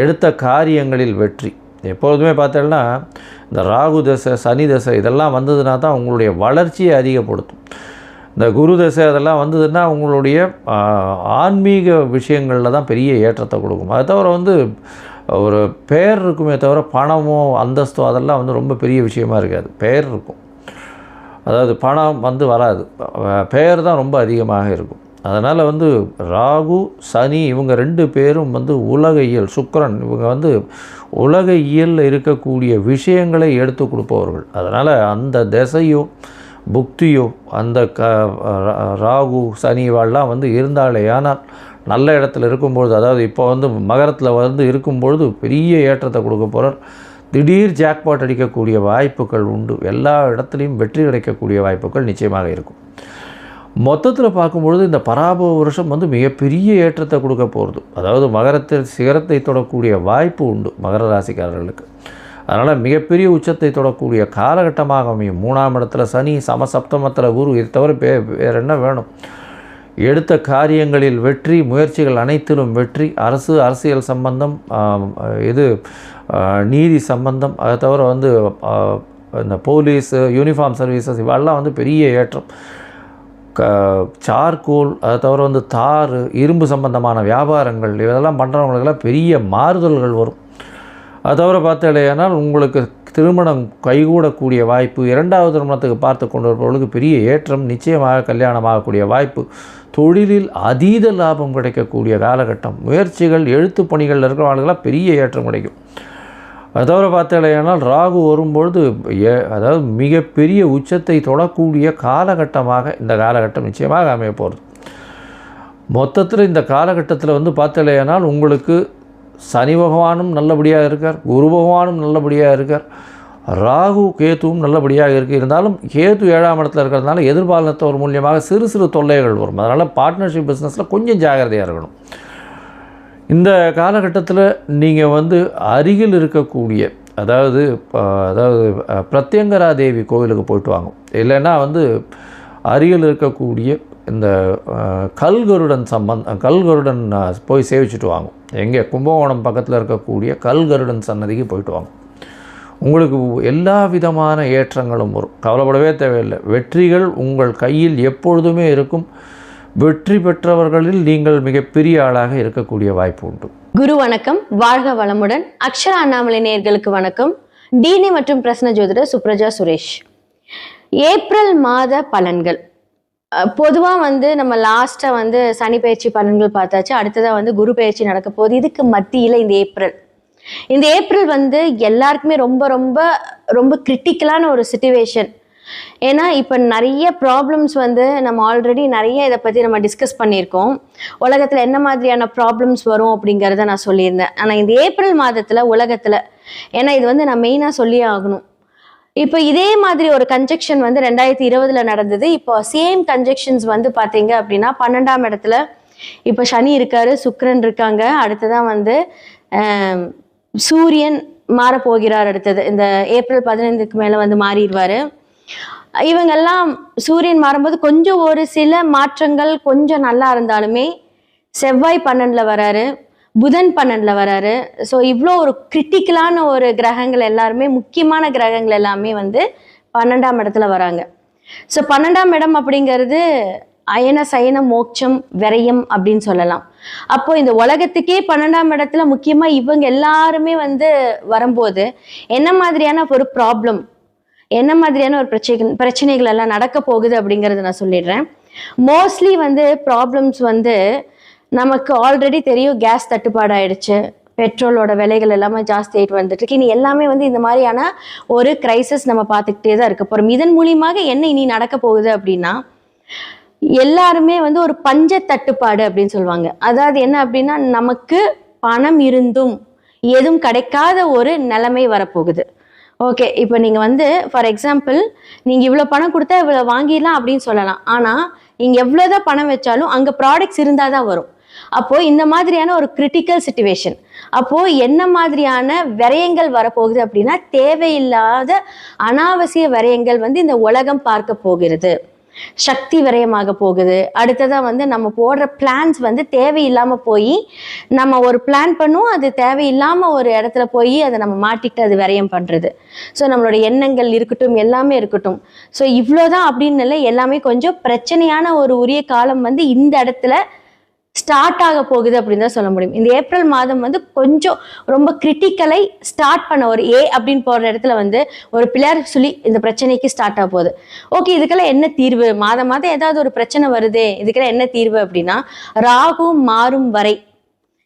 எடுத்த காரியங்களில் வெற்றி. எப்பொழுதுமே பார்த்தோம்னா இந்த ராகு தசை, சனி தசை இதெல்லாம் வந்ததுன்னா தான் உங்களுடைய வளர்ச்சியை அதிகப்படுத்தும். இந்த குரு தசை அதெல்லாம் வந்ததுன்னா உங்களுடைய ஆன்மீக விஷயங்களில் தான் பெரிய ஏற்றத்தை கொடுக்கும். அது தவிர ஒரு பெயர் இருக்குமே தவிர பணமோ அந்தஸ்தோ அதெல்லாம் ரொம்ப பெரிய விஷயமா இருக்காது. பெயர் இருக்கும், அதாவது பணம் வராது. பெயர் தான் ரொம்ப அதிகமாக இருக்கும். அதனால் ராகு, சனி இவங்க 2 பேரும் உலக இயல், சுக்கிரன் இவங்க உலக இயலில் இருக்கக்கூடிய விஷயங்களை எடுத்து கொடுப்பவர்கள். அதனால் அந்த திசையோ புக்தியோ அந்த ராகு சனி வாழலாம் இருந்தாலே, ஆனால் நல்ல இடத்துல இருக்கும்பொழுது, அதாவது இப்போ மகரத்தில் இருக்கும்பொழுது பெரிய ஏற்றத்தை கொடுக்க போகிறார். திடீர் ஜாக்பாட் அடிக்கக்கூடிய வாய்ப்புகள் உண்டு. எல்லா இடத்துலையும் வெற்றி கிடைக்கக்கூடிய வாய்ப்புகள் நிச்சயமாக இருக்கும். மொத்தத்தில் பார்க்கும்பொழுது இந்த பராபவ வருஷம் மிகப்பெரிய ஏற்றத்தை கொடுக்க போகிறது. அதாவது மகரத்தில் சிகரத்தை தொடக்கூடிய வாய்ப்பு உண்டு மகர ராசிக்காரர்களுக்கு. அதனால் மிகப்பெரிய உச்சத்தை தொடக்கூடிய காலகட்டமாக அமையும். 3ஆம் இடத்துல சனி, சப்தமத்தில் குரு, இது தவிர வேறு என்ன வேணும்? எடுத்த காரியங்களில் வெற்றி, முயற்சிகள் அனைத்திலும் வெற்றி. அரசியல் சம்பந்தம், நீதி சம்பந்தம், அதை தவிர இந்த போலீஸ், யூனிஃபார்ம் சர்வீசஸ் இவெல்லாம் பெரிய ஏற்றம். சார்கோல், அதை தவிர தார், இரும்பு சம்பந்தமான வியாபாரங்கள் இதெல்லாம் பண்ணுறவங்களுக்கெல்லாம் பெரிய மாறுதல்கள் வரும். அது தவிர பார்த்தீங்கன்னா உங்களுக்கு திருமணம் கைகூடக்கூடிய வாய்ப்பு. 2வது திருமணத்துக்கு பார்த்து கொண்டு வருபவர்களுக்கு பெரிய ஏற்றம். நிச்சயமாக கல்யாணமாகக்கூடிய வாய்ப்பு. தொழிலில் அதீத லாபம் கிடைக்கக்கூடிய காலகட்டம். முயற்சிகள், எழுத்து பணிகளில் இருக்கிறவங்களுக்கெல்லாம் பெரிய ஏற்றம் கிடைக்கும். அது தவிர பார்த்தீங்கன்னா ராகு வரும்பொழுது அதாவது மிகப்பெரிய உச்சத்தை தொடக்கூடிய காலகட்டமாக இந்த காலகட்டம் நிச்சயமாக அமைய போகிறது. மொத்தத்தில் இந்த காலகட்டத்தில் வந்து பார்த்தீங்கன்னா உங்களுக்கு சனி பகவானும் நல்லபடியாக இருக்கார், குரு பகவானும் நல்லபடியாக இருக்கார், ராகு கேத்துவும் நல்லபடியாக இருக்குது. இருந்தாலும் கேத்து 7ஆம் இடத்துல இருக்கிறதுனால எதிர்பாலனத்தவர் மூலியமாக சிறு சிறு தொல்லைகள் வரும். அதனால் பார்ட்னர்ஷிப் பிஸ்னஸில் கொஞ்சம் ஜாகிரதையாக இருக்கணும். இந்த காலகட்டத்தில் நீங்கள் வந்து அருகில் இருக்கக்கூடிய அதாவது பிரத்யங்கரா தேவி கோவிலுக்கு போயிட்டு வாங்க. இல்லைன்னா வந்து அருகில் இருக்கக்கூடிய இந்த கல்கருடன் போய் சேவிச்சுட்டு வாங்க. எங்கே கும்பகோணம் பக்கத்தில் இருக்கக்கூடிய கல்கருடன் சன்னதிக்கு போயிட்டு வாங்க. உங்களுக்கு எல்லா விதமான ஏற்றங்களும் வரும், கவலைப்படவே தேவையில்லை. வெற்றிகள் உங்கள் கையில் எப்பொழுதுமே இருக்கும். வெற்றி பெற்றவர்களில் நீங்கள் மிகப்பெரிய ஆளாக இருக்கக்கூடிய வாய்ப்பு உண்டு. குரு வணக்கம், வாழ்க வளமுடன். அக்ஷரா அண்ணாமலை நேயர்களுக்கு வணக்கம். டிஎன்ஏ மற்றும் பிரசன்ன ஜோதிடர் சுப்ரஜா சுரேஷ். ஏப்ரல் மாத பலன்கள் பொதுவாக வந்து நம்ம லாஸ்ட்டாக வந்து சனி பயிற்சி பலன்கள் பார்த்தாச்சு. அடுத்ததாக வந்து குரு பயிற்சி நடக்க போகுது. இதுக்கு மத்தியில் இந்த ஏப்ரல் வந்து எல்லாருக்குமே ரொம்ப ரொம்ப ரொம்ப கிரிட்டிக்கலான ஒரு சிச்சுவேஷன். ஏன்னா இப்போ நிறைய ப்ராப்ளம்ஸ் வந்து நம்ம ஆல்ரெடி நிறைய இதை பற்றி நம்ம டிஸ்கஸ் பண்ணியிருக்கோம். உலகத்தில் என்ன மாதிரியான ப்ராப்ளம்ஸ் வரும் அப்படிங்கிறத நான் சொல்லியிருந்தேன். ஆனால் இந்த ஏப்ரல் மாதத்தில் உலகத்தில், ஏன்னா இது வந்து நான் மெயினாக சொல்லியே ஆகணும், இப்போ இதே மாதிரி ஒரு கன்ஜெக்ஷன் வந்து 2020 நடந்தது. இப்போ சேம் கன்ஜெக்ஷன்ஸ் வந்து பார்த்தீங்க அப்படின்னா 12ஆம் இடத்துல இப்போ சனி இருக்காரு, சுக்கிரன் இருக்காங்க. அடுத்ததான் வந்து சூரியன் மாறப்போகிறார். அடுத்தது இந்த ஏப்ரல் 15க்கு மேலே வந்து மாறிடுவார். இவங்கெல்லாம் சூரியன் மாறும்போது கொஞ்சம் ஒரு சில மாற்றங்கள் கொஞ்சம் நல்லா இருந்தாலுமே செவ்வாய் 12ல் வராரு, புதன் 12ல் வராரு. ஸோ இவ்வளோ ஒரு கிரிட்டிக்கலான ஒரு கிரகங்கள் எல்லாருமே, முக்கியமான கிரகங்கள் எல்லாமே வந்து 12ஆம் இடத்துல வராங்க. ஸோ 12ஆம் இடம் அப்படிங்கிறது அயன சயன மோட்சம் விரயம் அப்படின்னு சொல்லலாம். அப்போ இந்த உலகத்துக்கே 12ஆம் இடத்துல முக்கியமாக இவங்க எல்லாருமே வந்து வரும்போது என்ன மாதிரியான ஒரு ப்ராப்ளம், என்ன மாதிரியான ஒரு பிரச்சனைகள் எல்லாம் நடக்க போகுது அப்படிங்கிறத நான் சொல்லிடுறேன். மோஸ்ட்லி வந்து ப்ராப்ளம்ஸ் வந்து நமக்கு ஆல்ரெடி தெரியும். கேஸ் தட்டுப்பாடு ஆயிடுச்சு, பெட்ரோலோட விலைகள் எல்லாமே ஜாஸ்தி ஆகிட்டு வந்துட்டு இருக்கு. இனி எல்லாமே வந்து இந்த மாதிரியான ஒரு கிரைசிஸ் நம்ம பார்த்துக்கிட்டே தான் இருக்க போகிறோம். இதன் மூலியமாக என்ன இனி நடக்க போகுது அப்படின்னா, எல்லாருமே வந்து ஒரு பஞ்ச தட்டுப்பாடு அப்படின்னு சொல்லுவாங்க. அதாவது என்ன அப்படின்னா, நமக்கு பணம் இருந்தும் எதுவும் கிடைக்காத ஒரு நிலைமை வரப்போகுது. ஓகே, இப்போ நீங்கள் வந்து ஃபார் எக்ஸாம்பிள் நீங்கள் இவ்வளோ பணம் கொடுத்தா இவ்வளோ வாங்கிடலாம் அப்படின்னு சொல்லலாம். ஆனால் நீங்கள் எவ்வளோதான் பணம் வச்சாலும் அங்கே ப்ராடக்ட்ஸ் இருந்தால் தான் வரும். அப்போது இந்த மாதிரியான ஒரு கிரிட்டிக்கல் சிச்சுவேஷன். அப்போது என்ன மாதிரியான விரயங்கள் வரப்போகுது அப்படின்னா, தேவையில்லாத அனாவசிய விரயங்கள் வந்து இந்த உலகம் பார்க்க போகிறது. சக்தி விரயமாக போகுது. அடுத்ததாக வந்து நம்ம போடுற பிளான்ஸ் வந்து தேவையில்லாமல் போய், நம்ம ஒரு பிளான் பண்ணுவோம், அது தேவையில்லாமல் ஒரு இடத்துல போய் அதை நம்ம மாட்டிக்கிட்டு அது விரயம் பண்ணுறது. ஸோ நம்மளோட எண்ணங்கள் இருக்கட்டும், எல்லாமே இருக்கட்டும். ஸோ இவ்வளோதான் அப்படின்னு இல்லை, எல்லாமே கொஞ்சம் பிரச்சனையான ஒரு உரிய காலம் வந்து இந்த இடத்துல ஸ்டார்ட் ஆக போகுது அப்படின்னு தான் சொல்ல முடியும். இந்த ஏப்ரல் மாதம் வந்து கொஞ்சம் ரொம்ப கிரிட்டிக்கலை ஸ்டார்ட் பண்ண ஒரு அப்படின்னு போடுற இடத்துல வந்து ஒரு பிள்ளையார் சொல்லி இந்த பிரச்சனைக்கு ஸ்டார்ட் ஆக போகுது. ஓகே, இதுக்கெல்லாம் என்ன தீர்வு? மாதம் மாதம் ஏதாவது ஒரு பிரச்சனை வருதே, இதுக்கெல்லாம் என்ன தீர்வு அப்படின்னா, ராகு மாறும் வரை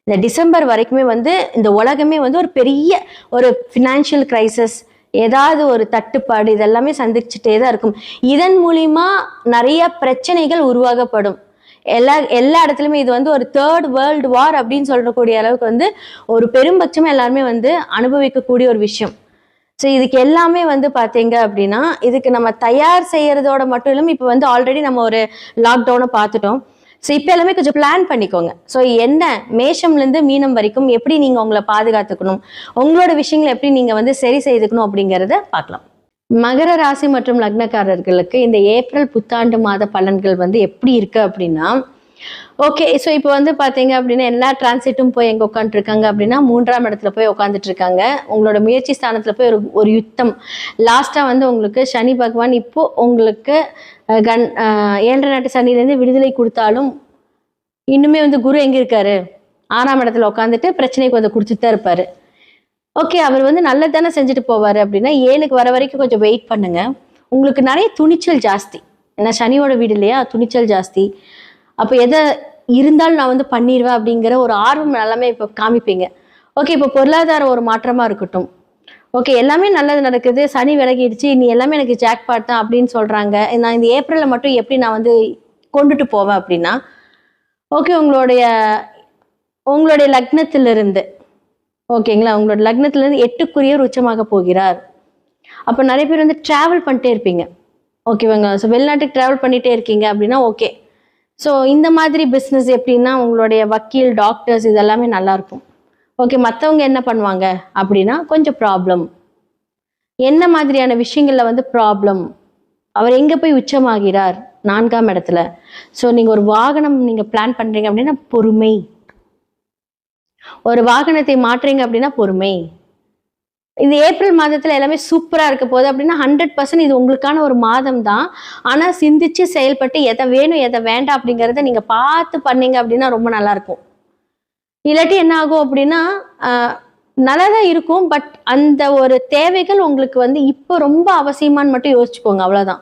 இந்த டிசம்பர் வரைக்குமே வந்து இந்த உலகமே வந்து ஒரு பெரிய ஒரு ஃபினான்ஷியல் கிரைசிஸ், ஏதாவது ஒரு தட்டுப்பாடு இதெல்லாமே சந்திச்சுட்டே தான் இருக்கும். இதன் மூலிமா நிறைய பிரச்சனைகள் உருவாகப்படும். எல்லா இடத்துலையுமே இது வந்து ஒரு 3rd வேர்ல்டு வார் அப்படின்னு சொல்லக்கூடிய அளவுக்கு வந்து ஒரு பெரும்பட்சமே எல்லாருமே வந்து அனுபவிக்கக்கூடிய ஒரு விஷயம். ஸோ இதுக்கு எல்லாமே வந்து பார்த்தீங்க அப்படின்னா, இதுக்கு நம்ம தயார் செய்யறதோட மட்டும் இல்லாமல் இப்போ வந்து ஆல்ரெடி நம்ம ஒரு லாக்டவுனை பார்த்துட்டோம். ஸோ இப்போ எல்லாமே கொஞ்சம் பிளான் பண்ணிக்கோங்க. ஸோ என்ன மேஷம்லேருந்து மீனம் வரைக்கும் எப்படி நீங்கள் உங்களை பாதுகாத்துக்கணும், உங்களோட விஷயங்களை எப்படி நீங்கள் வந்து சரி செய்துக்கணும் அப்படிங்கிறத பார்க்கலாம். மகர ராசி மற்றும் லக்னக்காரர்களுக்கு இந்த ஏப்ரல் புத்தாண்டு மாத பலன்கள் வந்து எப்படி இருக்கு அப்படின்னா, ஓகே, ஸோ இப்போ வந்து பார்த்தீங்க அப்படின்னா எல்லா டிரான்சிட்டும் போய் எங்கே உட்காந்துருக்காங்க அப்படின்னா 3ஆம் இடத்துல போய் உட்காந்துட்டு இருக்காங்க. உங்களோட முயற்சி ஸ்தானத்தில் போய் ஒரு யுத்தம். லாஸ்ட்டாக வந்து உங்களுக்கு சனி பகவான் இப்போ உங்களுக்கு 7.5 நாட்டு சனிலேருந்து விடுதலை கொடுத்தாலும் இன்னுமே வந்து குரு எங்கே இருக்காரு? 6ஆம் இடத்துல உட்காந்துட்டு பிரச்சனைக்கு வந்து கொடுத்துட்டு தான் இருப்பாரு. ஓகே, அவர் வந்து நல்லது தானே செஞ்சுட்டு போவார் அப்படின்னா 7க்கு வர வரைக்கும் கொஞ்சம் வெயிட் பண்ணுங்க. உங்களுக்கு நிறைய துணிச்சல் ஜாஸ்தி, ஏன்னா சனியோட வீடு இல்லையா, துணிச்சல் ஜாஸ்தி. அப்போ எதை இருந்தாலும் நான் வந்து பண்ணிடுவேன் அப்படிங்கிற ஒரு ஆர்வம் எல்லாமே இப்போ காமிப்பீங்க. ஓகே, இப்போ பொருளாதார ஒரு மாற்றமாக இருக்கட்டும், ஓகே எல்லாமே நல்லது நடக்குது, சனி விலகிடுச்சு, நீ எல்லாமே எனக்கு ஜாக்பாட் தான் அப்படின்னு சொல்கிறாங்க, நான் இந்த ஏப்ரலில் மட்டும் எப்படி நான் வந்து கொண்டுட்டு போவேன் அப்படின்னா, ஓகே உங்களுடைய லக்னத்திலிருந்து, ஓகேங்களா, உங்களோட லக்னத்திலிருந்து 8க்குரியவர் உச்சமாக போகிறார். அப்போ நிறைய பேர் வந்து ட்ராவல் பண்ணிட்டே இருப்பீங்க, ஓகேவாங்க. ஸோ வெளிநாட்டுக்கு ட்ராவல் பண்ணிகிட்டே இருக்கீங்க அப்படின்னா ஓகே. ஸோ இந்த மாதிரி பிஸ்னஸ் எப்படின்னா உங்களுடைய வக்கீல், டாக்டர்ஸ் இதெல்லாமே நல்லாயிருக்கும். ஓகே, மற்றவங்க என்ன பண்ணுவாங்க அப்படின்னா கொஞ்சம் ப்ராப்ளம். என்ன மாதிரியான விஷயங்களில் வந்து ப்ராப்ளம்? அவர் எங்கே போய் உச்சமாகிறார்? 4ஆம் இடத்துல. ஸோ நீங்கள் ஒரு வாகனம் நீங்கள் பிளான் பண்ணுறீங்க அப்படின்னா பொறுமை. ஒரு வாகனத்தை மாற்றுறீங்க அப்படின்னா பொறுமை. இந்த ஏப்ரல் மாதத்தில் எல்லாமே சூப்பராக இருக்க போகுது அப்படின்னா 100% இது உங்களுக்கான ஒரு மாதம் தான். ஆனால் சிந்திச்சு செயல்பட்டு எதை வேணும் எதை வேண்டாம் அப்படிங்கிறத நீங்கள் பார்த்து பண்ணீங்க அப்படின்னா ரொம்ப நல்லாயிருக்கும். இல்லாட்டி என்ன ஆகும் அப்படின்னா நல்லா தான் இருக்கும், பட் அந்த ஒரு தேவைகள் உங்களுக்கு வந்து இப்போ ரொம்ப அவசியமானு மட்டும் யோசிச்சுக்கோங்க, அவ்வளோதான்.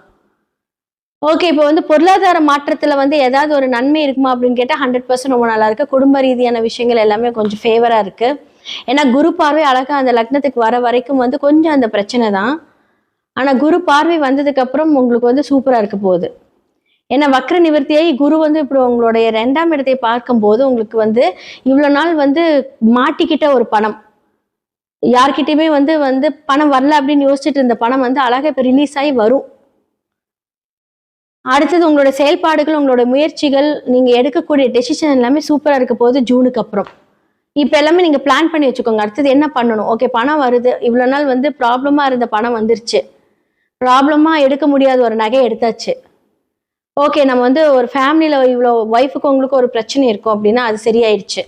ஓகே, இப்போ வந்து பொருளாதார மாற்றத்தில் வந்து ஏதாவது ஒரு நன்மை இருக்குமா அப்படின்னு கேட்டால் 100% ரொம்ப நல்லா இருக்கு. குடும்ப ரீதியான விஷயங்கள் எல்லாமே கொஞ்சம் ஃபேவராக இருக்கு. ஏன்னா குரு பார்வை அழகா அந்த லக்னத்துக்கு வர வரைக்கும் வந்து கொஞ்சம் அந்த பிரச்சனை தான். ஆனால் குரு பார்வை வந்ததுக்கு அப்புறம் உங்களுக்கு வந்து சூப்பராக இருக்க போகுது. ஏன்னா வக்ர நிவர்த்தியாகி குரு வந்து இப்போ உங்களுடைய 2ஆம் இடத்தை பார்க்கும்போது உங்களுக்கு வந்து இவ்வளோ நாள் வந்து மாட்டிக்கிட்ட ஒரு பணம், யார்கிட்டயுமே வந்து வந்து பணம் வரல அப்படின்னு யோசிச்சுட்டு இருந்த பணம் வந்து அழகா இப்போ ரிலீஸ் ஆகி வரும். அடுத்தது உங்களோட செயல்பாடுகள், உங்களோட முயற்சிகள், நீங்கள் எடுக்கக்கூடிய டெசிஷன் எல்லாமே சூப்பராக இருக்க போகுது ஜூனுக்கு அப்புறம். இப்போ எல்லாமே நீங்கள் பிளான் பண்ணி வச்சுக்கோங்க, அடுத்தது என்ன பண்ணணும். ஓகே, பணம் வருது, இவ்வளோ நாள் வந்து ப்ராப்ளமாக இருந்த பணம் வந்துருச்சு, ப்ராப்ளமாக எடுக்க முடியாத ஒரு நகை எடுத்தாச்சு. ஓகே, நம்ம வந்து ஒரு ஃபேமிலியில் இவ்வளோ ஒய்ஃபுக்கு உங்களுக்கு ஒரு பிரச்சனை இருக்கும் அப்படின்னா அது சரியாயிடுச்சு.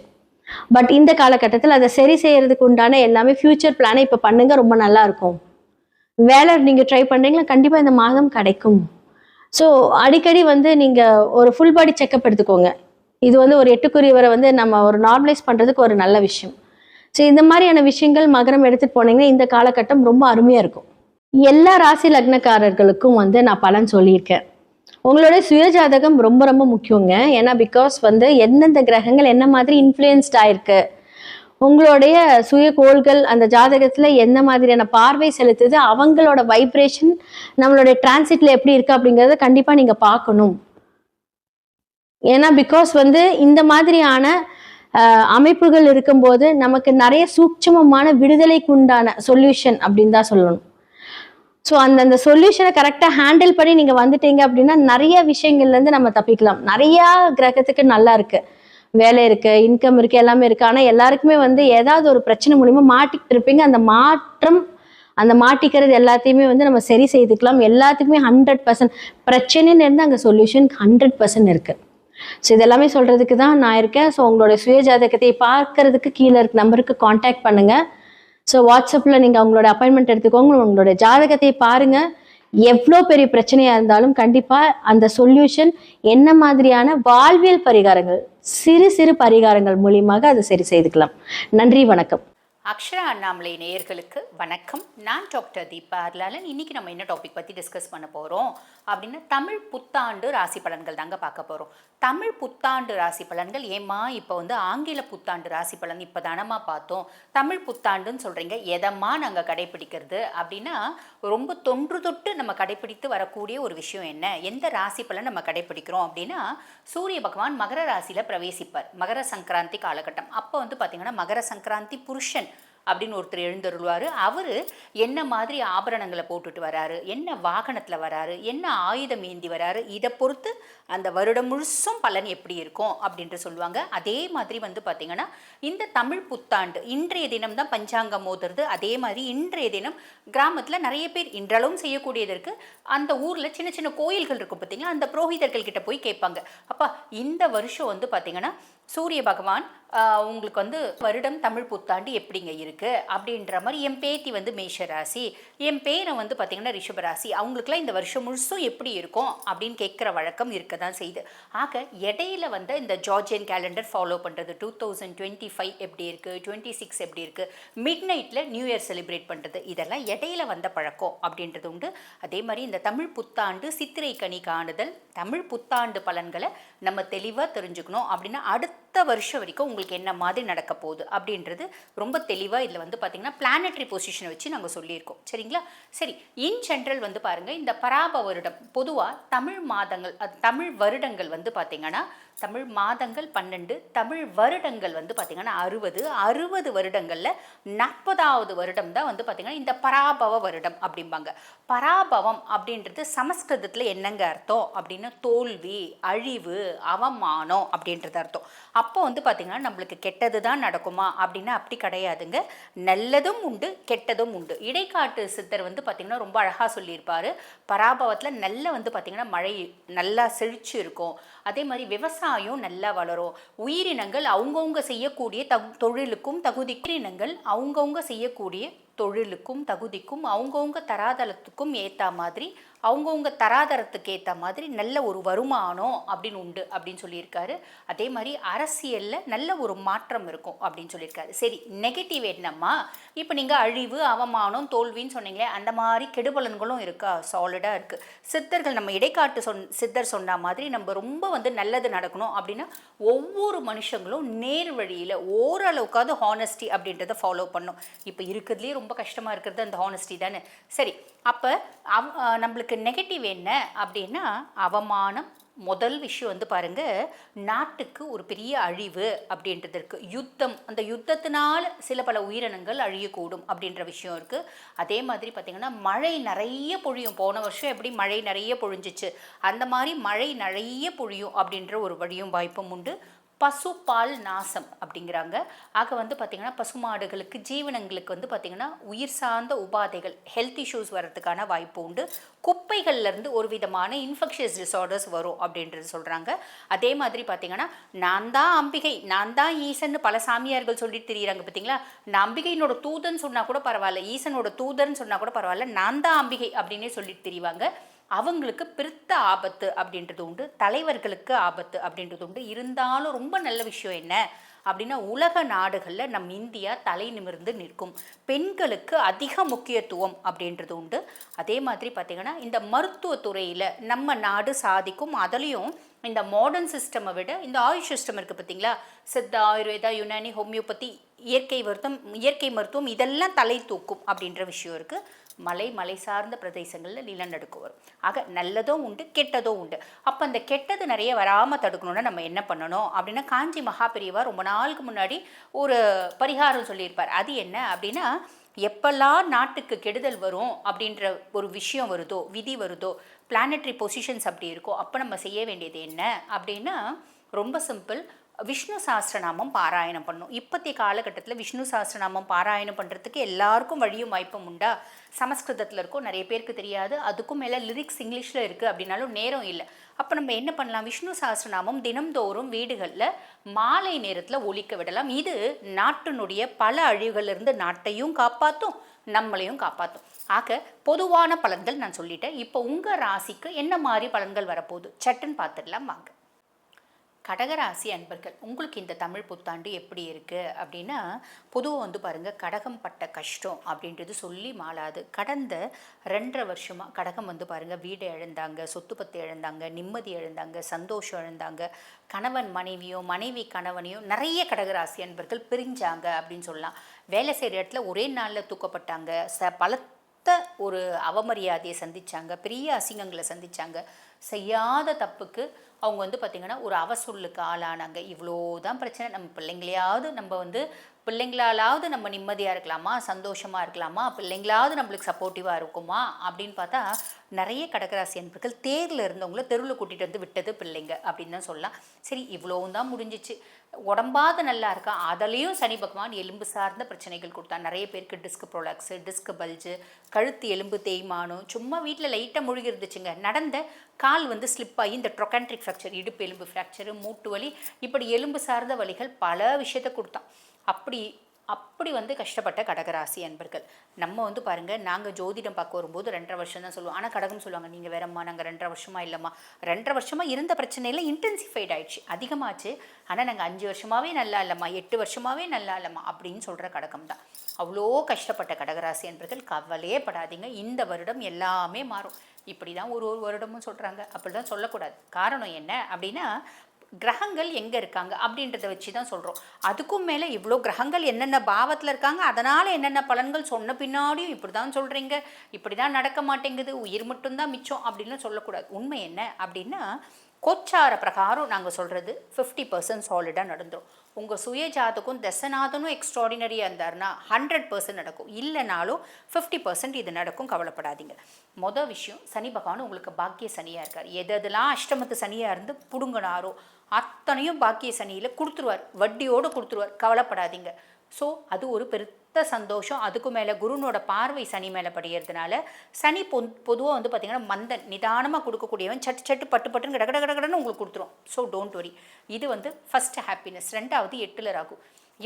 பட் இந்த காலகட்டத்தில் அதை சரி செய்யறதுக்கு உண்டான எல்லாமே ஃபியூச்சர் பிளானை இப்போ பண்ணுங்க, ரொம்ப நல்லா இருக்கும். வேலை நீங்கள் ட்ரை பண்ணுறீங்களா, கண்டிப்பாக இந்த மாதம் கிடைக்கும். ஸோ அடிக்கடி வந்து நீங்கள் ஒரு ஃபுல் பாடி செக்கப் எடுத்துக்கோங்க. இது வந்து ஒரு 8க்குரியவரை வந்து நம்ம ஒரு நார்மலைஸ் பண்ணுறதுக்கு ஒரு நல்ல விஷயம். ஸோ இந்த மாதிரியான விஷயங்கள் மகரம் எடுத்துகிட்டு போனீங்கன்னா இந்த காலகட்டம் ரொம்ப அருமையாக இருக்கும். எல்லா ராசி லக்னக்காரர்களுக்கும் வந்து நான் பலன் சொல்லியிருக்கேன். உங்களோட சுயஜாதகம் ரொம்ப ரொம்ப முக்கியங்க. ஏன்னா பிகாஸ் வந்து எந்தெந்த கிரகங்கள் என்ன மாதிரி இன்ஃப்ளூயன்ஸ்ட் ஆயிருக்கு, உங்களுடைய சுய கோள்கள் அந்த ஜாதகத்தில் என்ன மாதிரியான பார்வை செலுத்துது, அவங்களோட வைப்ரேஷன் நம்மளுடைய டிரான்சிட்ல எப்படி இருக்கு அப்படிங்கிறத கண்டிப்பாக நீங்கள் பார்க்கணும். ஏன்னா பிகாஸ் வந்து இந்த மாதிரியான அமைப்புகள் இருக்கும்போது நமக்கு நிறைய சூட்சமமான விடுதலைக்கு உண்டான சொல்யூஷன் அப்படின்னு தான் சொல்லணும். ஸோ அந்த சொல்யூஷனை கரெக்டாக ஹேண்டில் பண்ணி நீங்கள் வந்துட்டீங்க அப்படின்னா நிறைய விஷயங்கள்லேருந்து நம்ம தப்பிக்கலாம். நிறையா கிரகத்துக்கு நல்லா இருக்குது, வேலை இருக்குது, இன்கம் இருக்குது, எல்லாமே இருக்குது. ஆனால் எல்லாருக்குமே வந்து ஏதாவது ஒரு பிரச்சனை மூலிமா மாட்டிக்கிட்டு இருப்பீங்க. அந்த மாட்டிக்கிறது எல்லாத்தையுமே வந்து நம்ம சரி செய்துக்கலாம். எல்லாத்துக்குமே 100% பிரச்சனைன்னு இருந்து அங்கே சொல்யூஷன் 100% இருக்குது. ஸோ இதெல்லாமே சொல்கிறதுக்கு தான் நான் இருக்கேன். ஸோ உங்களோட சுயஜாதகத்தை பார்க்கறதுக்கு கீழே இருக்க நம்பருக்கு காண்டாக்ட் பண்ணுங்கள். ஸோ வாட்ஸ்அப்பில் நீங்கள் அவங்களோட அப்பாயின்மெண்ட் எடுத்துக்கோங்க, உங்களோட ஜாதகத்தை பாருங்கள். எவ்வளோ பெரிய பிரச்சனையாக இருந்தாலும் கண்டிப்பாக அந்த சொல்யூஷன் என்ன மாதிரியான வாழ்வியல் பரிகாரங்கள், சிறு சிறு பரிகாரங்கள் மூலியமாக அதை சரி செய்துக்கலாம். நன்றி, வணக்கம். அக்ஷரா அண்ணாமலை நேயர்களுக்கு வணக்கம். நான் டாக்டர் தீபா அர்லாலன். இன்னைக்கு நம்ம என்ன டாபிக் பற்றி டிஸ்கஸ் பண்ண போகிறோம் அப்படின்னா தமிழ் புத்தாண்டு ராசி பலன்கள் தாங்க பார்க்க போகிறோம். தமிழ் புத்தாண்டு ராசி பலன்கள் ஏமா இப்போ வந்து ஆங்கில புத்தாண்டு ராசி பலன் இப்போ தானமா பார்த்தோம், தமிழ் புத்தாண்டுன்னு சொல்கிறீங்க, எதம்மா நாங்கள் கடைப்பிடிக்கிறது அப்படின்னா ரொம்ப தொன்று தொட்டு நம்ம கடைப்பிடித்து வரக்கூடிய ஒரு விஷயம் என்ன, எந்த ராசி பலன் நம்ம கடைப்பிடிக்கிறோம் அப்படின்னா சூரிய பகவான் மகர ராசியில் பிரவேசிப்பார். மகர சங்கராந்தி காலகட்டம் அப்போ வந்து பார்த்திங்கன்னா மகர சங்கராந்தி புருஷன் அப்படின்னு ஒருத்தர் எழுந்தருள்வார். அவர் என்ன மாதிரி ஆபரணங்களை போட்டுட்டு வராரு, என்ன வாகனத்தில் வராரு, என்ன ஆயுதம் ஏந்தி வராரு, இதை பொறுத்து அந்த வருடம் முழுசும் பலன் எப்படி இருக்கும் அப்படின்ட்டு சொல்லுவாங்க. அதே மாதிரி வந்து பார்த்திங்கன்னா இந்த தமிழ் புத்தாண்டு இன்றைய தினம் தான் பஞ்சாங்கம் மோதுறது. அதே மாதிரி இன்றைய தினம் கிராமத்தில் நிறைய பேர் இன்றளவும் செய்யக்கூடியது இருக்குது. அந்த ஊரில் சின்ன சின்ன கோயில்கள் இருக்கும் பார்த்திங்களா, அந்த புரோகிதர்கள் கிட்ட போய் கேட்பாங்க, அப்பா இந்த வருஷம் வந்து பார்த்திங்கன்னா சூரிய பகவான் உங்களுக்கு வந்து வருடம் தமிழ் புத்தாண்டு எப்படிங்க இருக்குது அப்படின்ற மாதிரி. என் பேத்தி வந்து மேஷ ராசி, என் பேரை வந்து பார்த்திங்கன்னா ரிஷபராசி, அவங்களுக்குலாம் இந்த வருஷம் முழுசும் எப்படி இருக்கும் அப்படின்னு கேட்குற வழக்கம் இருக்க தான் செய்யுது. ஆக இடையில வந்து இந்த ஜார்ஜியன் கேலண்டர் ஃபாலோ பண்ணுறது, 2025 எப்படி இருக்குது, 26 எப்படி இருக்குது, மிட் நைட்டில் நியூ இயர் செலிப்ரேட் பண்ணுறது, இதெல்லாம் இடையில வந்த பழக்கம் அப்படின்றது உண்டு. அதே மாதிரி இந்த தமிழ் புத்தாண்டு சித்திரை கனி காணுதல், தமிழ் புத்தாண்டு பலன்களை நம்ம தெளிவாக தெரிஞ்சுக்கணும் அப்படின்னா அடுத்த வருஷம் வரைக்கும் உங்களுக்கு என்ன மாதிரி நடக்க போகுது அப்படின்றது ரொம்ப தெளிவாக இதில் வந்து பார்த்திங்கன்னா பிளானட்டரி பொசிஷனை வச்சு நாங்கள் சொல்லியிருக்கோம். சரிங்களா? சரி, இன் ஜென்ரல் வந்து பாருங்கள், இந்த பராப வருடம் பொதுவாக தமிழ் மாதங்கள், தமிழ் வருடங்கள் வந்து பார்த்திங்கன்னா தமிழ் மாதங்கள் 12, தமிழ் வருடங்கள் வந்து பார்த்திங்கன்னா 60 வருடங்களில் 40வது வருடம் தான் வந்து பார்த்திங்கன்னா இந்த பராபவ வருடம் அப்படிம்பாங்க. பராபவம் அப்படின்றது சமஸ்கிருதத்தில் என்னங்க அர்த்தம் அப்படின்னா தோல்வி, அழிவு, அவமானம் அப்படின்றது அர்த்தம். அப்போ வந்து பார்த்திங்கன்னா நம்மளுக்கு கெட்டது தான் நடக்குமா அப்படின்னா அப்படி கிடையாதுங்க. நல்லதும் உண்டு, கெட்டதும் உண்டு. இடைக்காட்டு சித்தர் வந்து பார்த்திங்கன்னா ரொம்ப அழகாக சொல்லியிருப்பார். பராபவத்தில் நல்ல வந்து பார்த்திங்கன்னா மழை நல்லா செழிச்சு இருக்கும். அதே மாதிரி விவசாயம் நல்லா வளரும். உயிரினங்கள் அவங்கவுங்க செய்யக்கூடிய தொழிலுக்கும் தகுதியினங்கள் அவங்கவுங்க செய்யக்கூடிய தொழிலுக்கும் தகுதிக்கும் அவங்கவுங்க தராதரத்துக்கும் ஏற்ற மாதிரி அவங்கவுங்க தராதரத்துக்கு ஏற்ற மாதிரி நல்ல ஒரு வருமானம் அப்படின்னு உண்டு அப்படின்னு சொல்லியிருக்காரு. அதே மாதிரி அரசியலில் நல்ல ஒரு மாற்றம் இருக்கும் அப்படின்னு சொல்லியிருக்காரு. சரி, நெகட்டிவ் என்னம்மா? இப்போ நீங்கள் அழிவு, அவமானம், தோல்வின்னு சொன்னீங்களே, அந்த மாதிரி கெடுபலன்களும் இருக்கா? சாலிடாக இருக்குது. சித்தர்கள் நம்ம இடைக்காட்டு சித்தர் சொன்ன மாதிரி நம்ம ரொம்ப வந்து நல்லது நடக்கணும் அப்படின்னா ஒவ்வொரு மனுஷங்களும் நேர் வழியில் ஓரளவுக்காவது ஹானஸ்டி அப்படின்றத ஃபாலோ பண்ணும். இப்போ இருக்கிறதுலேயே ரொம்ப கஷ்டமாக இருக்கிறது அந்த ஹானஸ்டி தானே. சரி, அப்போ நம்மளுக்கு நெகட்டிவ் என்ன அப்படின்னா அவமானம். முதல் விஷயம் வந்து பாருங்க, நாட்டுக்கு ஒரு பெரிய அழிவு அப்படின்றது இருக்கு. யுத்தம், அந்த யுத்தத்தினால சில பல உயிரினங்கள் அழியக்கூடும் அப்படின்ற விஷயம் இருக்கு. அதே மாதிரி பார்த்தீங்கன்னா மழை நிறைய பொழியும். போன வருஷம் எப்படி மழை நிறைய பொழிஞ்சிச்சு, அந்த மாதிரி மழை நிறைய பொழியும் அப்படின்ற ஒரு வழியும் வாய்ப்பும் உண்டு. பசுப்பால் நாசம் அப்படிங்கிறாங்க. ஆக வந்து பார்த்திங்கன்னா பசுமாடுகளுக்கு, ஜீவனங்களுக்கு வந்து பார்த்திங்கன்னா உயிர் சார்ந்த உபாதைகள், ஹெல்த் இஷ்யூஸ் வர்றதுக்கான வாய்ப்பு உண்டு. குப்பைகள்லேருந்து ஒரு விதமான இன்ஃபெக்ஷியஸ் டிஸார்டர்ஸ் வரும் அப்படின்றது சொல்கிறாங்க. அதே மாதிரி பார்த்திங்கன்னா நான் தான் அம்பிகை, நான் தான் ஈசன்னு பல சாமியார்கள் சொல்லிட்டு தெரியுறாங்க பார்த்தீங்களா. நான் அம்பிகையினோட தூதன்னு சொன்னால் கூட பரவாயில்ல, ஈசனோட தூதர்ன்னு சொன்னால் கூட பரவாயில்ல, நான் தான் அம்பிகை அப்படின்னே சொல்லிட்டு தெரிவாங்க. அவங்களுக்கு பிரித்த ஆபத்து அப்படின்றது உண்டு, தலைவர்களுக்கு ஆபத்து அப்படின்றது உண்டு. இருந்தாலும் ரொம்ப நல்ல விஷயம் என்ன அப்படின்னா உலக நாடுகளில் நம் இந்தியா தலை நிமிர்ந்து நிற்கும். பெண்களுக்கு அதிக முக்கியத்துவம் அப்படின்றது உண்டு. அதே மாதிரி பார்த்திங்கன்னா இந்த மருத்துவத்துறையில் நம்ம நாடு சாதிக்கும். அதுலேயும் இந்த மாடர்ன் சிஸ்டமை விட இந்த ஆயுஷ் சிஸ்டம் இருக்குது பார்த்தீங்களா, சித்தா, ஆயுர்வேதா, யுனானி, ஹோமியோபதி, இயற்கை மருத்துவம் இதெல்லாம் தலை தூக்கும் அப்படின்ற விஷயம் இருக்குது. மலை சார்ந்த பிரதேசங்களில் நிலநடுக்கு வரும். ஆக நல்லதும் உண்டு, கெட்டதும் உண்டு. அப்போ அந்த கெட்டது நிறைய வராமல் தடுக்கணும்னா நம்ம என்ன பண்ணணும் அப்படின்னா காஞ்சி மகாபெரியவா ரொம்ப நாளுக்கு முன்னாடி ஒரு பரிகாரம் சொல்லியிருப்பார். அது என்ன அப்படின்னா, எப்பெல்லாம் நாட்டுக்கு கெடுதல் வரும் அப்படின்ற ஒரு விஷயம் வருதோ, விதி வருதோ, பிளானட்டரி பொசிஷன்ஸ் அப்படி இருக்கோ, அப்போ நம்ம செய்ய வேண்டியது என்ன அப்படின்னா ரொம்ப சிம்பிள், விஷ்ணு சாஸ்திரநாமம் பாராயணம் பண்ணும். இப்போதைய காலகட்டத்தில் விஷ்ணு சாஸ்திரநாமம் பாராயணம் பண்ணுறதுக்கு எல்லாருக்கும் வழியும் வாய்ப்பும் உண்டா? சமஸ்கிருதத்தில் இருக்கும், நிறைய பேருக்கு தெரியாது. அதுக்கும் மேலே லிரிக்ஸ் இங்கிலீஷில் இருக்குது அப்படின்னாலும் நேரம் இல்லை. அப்போ நம்ம என்ன பண்ணலாம், விஷ்ணு சாஸ்திரநாமம் தினம்தோறும் வீடுகளில் மாலை நேரத்தில் ஒலிக்க விடலாம். இது நாட்டினுடைய பல அழிவுகளிலிருந்து நாட்டையும் காப்பாற்றும், நம்மளையும் காப்பாற்றும். ஆக பொதுவான பலன்கள் நான் சொல்லிட்டேன். இப்போ உங்கள் ராசிக்கு என்ன மாதிரி பலன்கள் வரப்போகுது சட்டுன்னு பார்த்துடலாம் வாங்க. கடகராசி அன்பர்கள், உங்களுக்கு இந்த தமிழ் புத்தாண்டு எப்படி இருக்குது அப்படின்னா, பொதுவாக வந்து பாருங்கள், கடகம் பட்ட கஷ்டம் அப்படின்றது சொல்லி மாளாது. கடந்த 2.5 வருஷமாக கடகம் வந்து பாருங்கள், வீடு இழந்தாங்க, சொத்து பத்து இழந்தாங்க, நிம்மதி இழந்தாங்க, சந்தோஷம் இழந்தாங்க, கணவன் மனைவியும் மனைவி கணவனையும் நிறைய கடகராசி அன்பர்கள் பிரிஞ்சாங்க அப்படின்னு சொல்லலாம். வேலை செய்கிற இடத்துல ஒரே நாளில் தூக்கப்பட்டாங்க, பலத்த ஒரு அவமரியாதையை சந்தித்தாங்க, பெரிய அசிங்கங்களை சந்தித்தாங்க. செய்யாத தப்புக்கு அவங்க வந்து பார்த்திங்கன்னா ஒரு அவசொல்லுக்கு ஆளானாங்க. இவ்வளோ தான் பிரச்சனை. நம்ம பிள்ளைங்களாலாவது நம்ம நிம்மதியாக இருக்கலாமா, சந்தோஷமாக இருக்கலாமா, பிள்ளைங்களாவது நம்மளுக்கு சப்போர்ட்டிவாக இருக்குமா அப்படின்னு பார்த்தா நிறைய கடகராசி அன்பர்கள் தேரில் இருந்தவங்கள தெருவில் கூட்டிகிட்டு வந்து விட்டது பிள்ளைங்க அப்படின்னு தான் சொல்லலாம். சரி, இவ்வளோவும் தான் முடிஞ்சிச்சு. உடம்பாவது நல்லா இருக்கா, அதுலேயும் சனி பகவான் எலும்பு சார்ந்த பிரச்சனைகள் கொடுத்தா. நிறைய பேருக்கு டிஸ்க் ப்ரோலாக்ஸு, டிஸ்க் பல்ஜு, கழுத்து எலும்பு தேய்மானம், சும்மா வீட்டில் லைட்டாக முழுகி இருந்துச்சுங்க, நடந்த கால் வந்து ஸ்லிப் ஆகி இந்த ட்ரொகான்ட்ரிக் ஃப்ராக்சர், இடுப்பு எலும்பு ஃப்ராக்சரு, மூட்டு வலி, இப்படி எலும்பு சார்ந்த வலிகள் பல விஷயத்தை கொடுத்தான். அப்படி வந்து கஷ்டப்பட்ட கடகராசி அன்பர்கள். நம்ம வந்து பாருங்கள், நாங்கள் ஜோதிடம் பார்க்க வரும்போது 2.5 வருஷம் தான் சொல்லுவோம். ஆனால் கடகம் சொல்லுவாங்க, நீங்கள் வேறம்மா, நாங்கள் 2.5 வருஷமாக இல்லைம்மா, 2.5 வருஷமாக இருந்த பிரச்சனையில் இன்டென்சிஃபைட் ஆயிடுச்சு, அதிகமாச்சு. ஆனால் நாங்கள் 5 வருஷமாகவே நல்லா இல்லைம்மா, 8 வருஷமாகவே நல்லா இல்லைம்மா அப்படின்னு சொல்கிற கடகம் தான். அவ்வளோ கஷ்டப்பட்ட கடகராசி அன்பர்கள் கவலையே படாதீங்க. இந்த வருடம் எல்லாமே மாறும். இப்படி தான் ஒரு வருடமும் சொல்கிறாங்க, அப்படி தான் சொல்லக்கூடாது. காரணம் என்ன அப்படின்னா, கிரகங்கள் எங்கே இருக்காங்க அப்படின்றத வச்சு தான் சொல்கிறோம். அதுக்கும் மேலே இவ்வளோ கிரகங்கள் என்னென்ன பாவத்தில் இருக்காங்க, அதனால் என்னென்ன பலன்கள் சொன்ன பின்னாடியும் இப்படி தான் சொல்கிறீங்க, இப்படி தான் நடக்க மாட்டேங்குது, உயிர் மட்டும்தான் மிச்சம் அப்படின்னு சொல்லக்கூடாது. உண்மை என்ன அப்படின்னா, கோச்சார பிரகாரம் நாங்கள் சொல்கிறது 50% சாலிடாக நடந்துடும். உங்கள் சுய ஜாதகம் தசநாதனும் எக்ஸ்ட்ராடினரியாக இருந்தாருன்னா 100% நடக்கும். இல்லைனாலும் 50% இது நடக்கும், கவலைப்படாதீங்க. மொதல் விஷயம், சனி பகவான் உங்களுக்கு பாக்கிய சனியாக இருக்கார். எதெல்லாம் அஷ்டமத்து சனியாக இருந்து பிடுங்கினாரோ அத்தனையும் பாக்கிய சனியில் கொடுத்துருவார், வட்டியோடு கொடுத்துருவார், கவலைப்படாதீங்க. ஸோ அது ஒரு பெருத்த சந்தோஷம். அதுக்கு மேலே குருனோட பார்வை சனி மேலே படிகிறதுனால சனி பொதுவாக வந்து பார்த்திங்கன்னா மந்தன், நிதானமாக கொடுக்கக்கூடியவன், சட்டு சட்டு பட்டு பட்டுன்னு கடகடன்னு உங்களுக்கு கொடுத்துரும். So don't worry. இது வந்து ஃபஸ்ட்டு ஹாப்பினஸ். ரெண்டாவது 8ல் ராகு.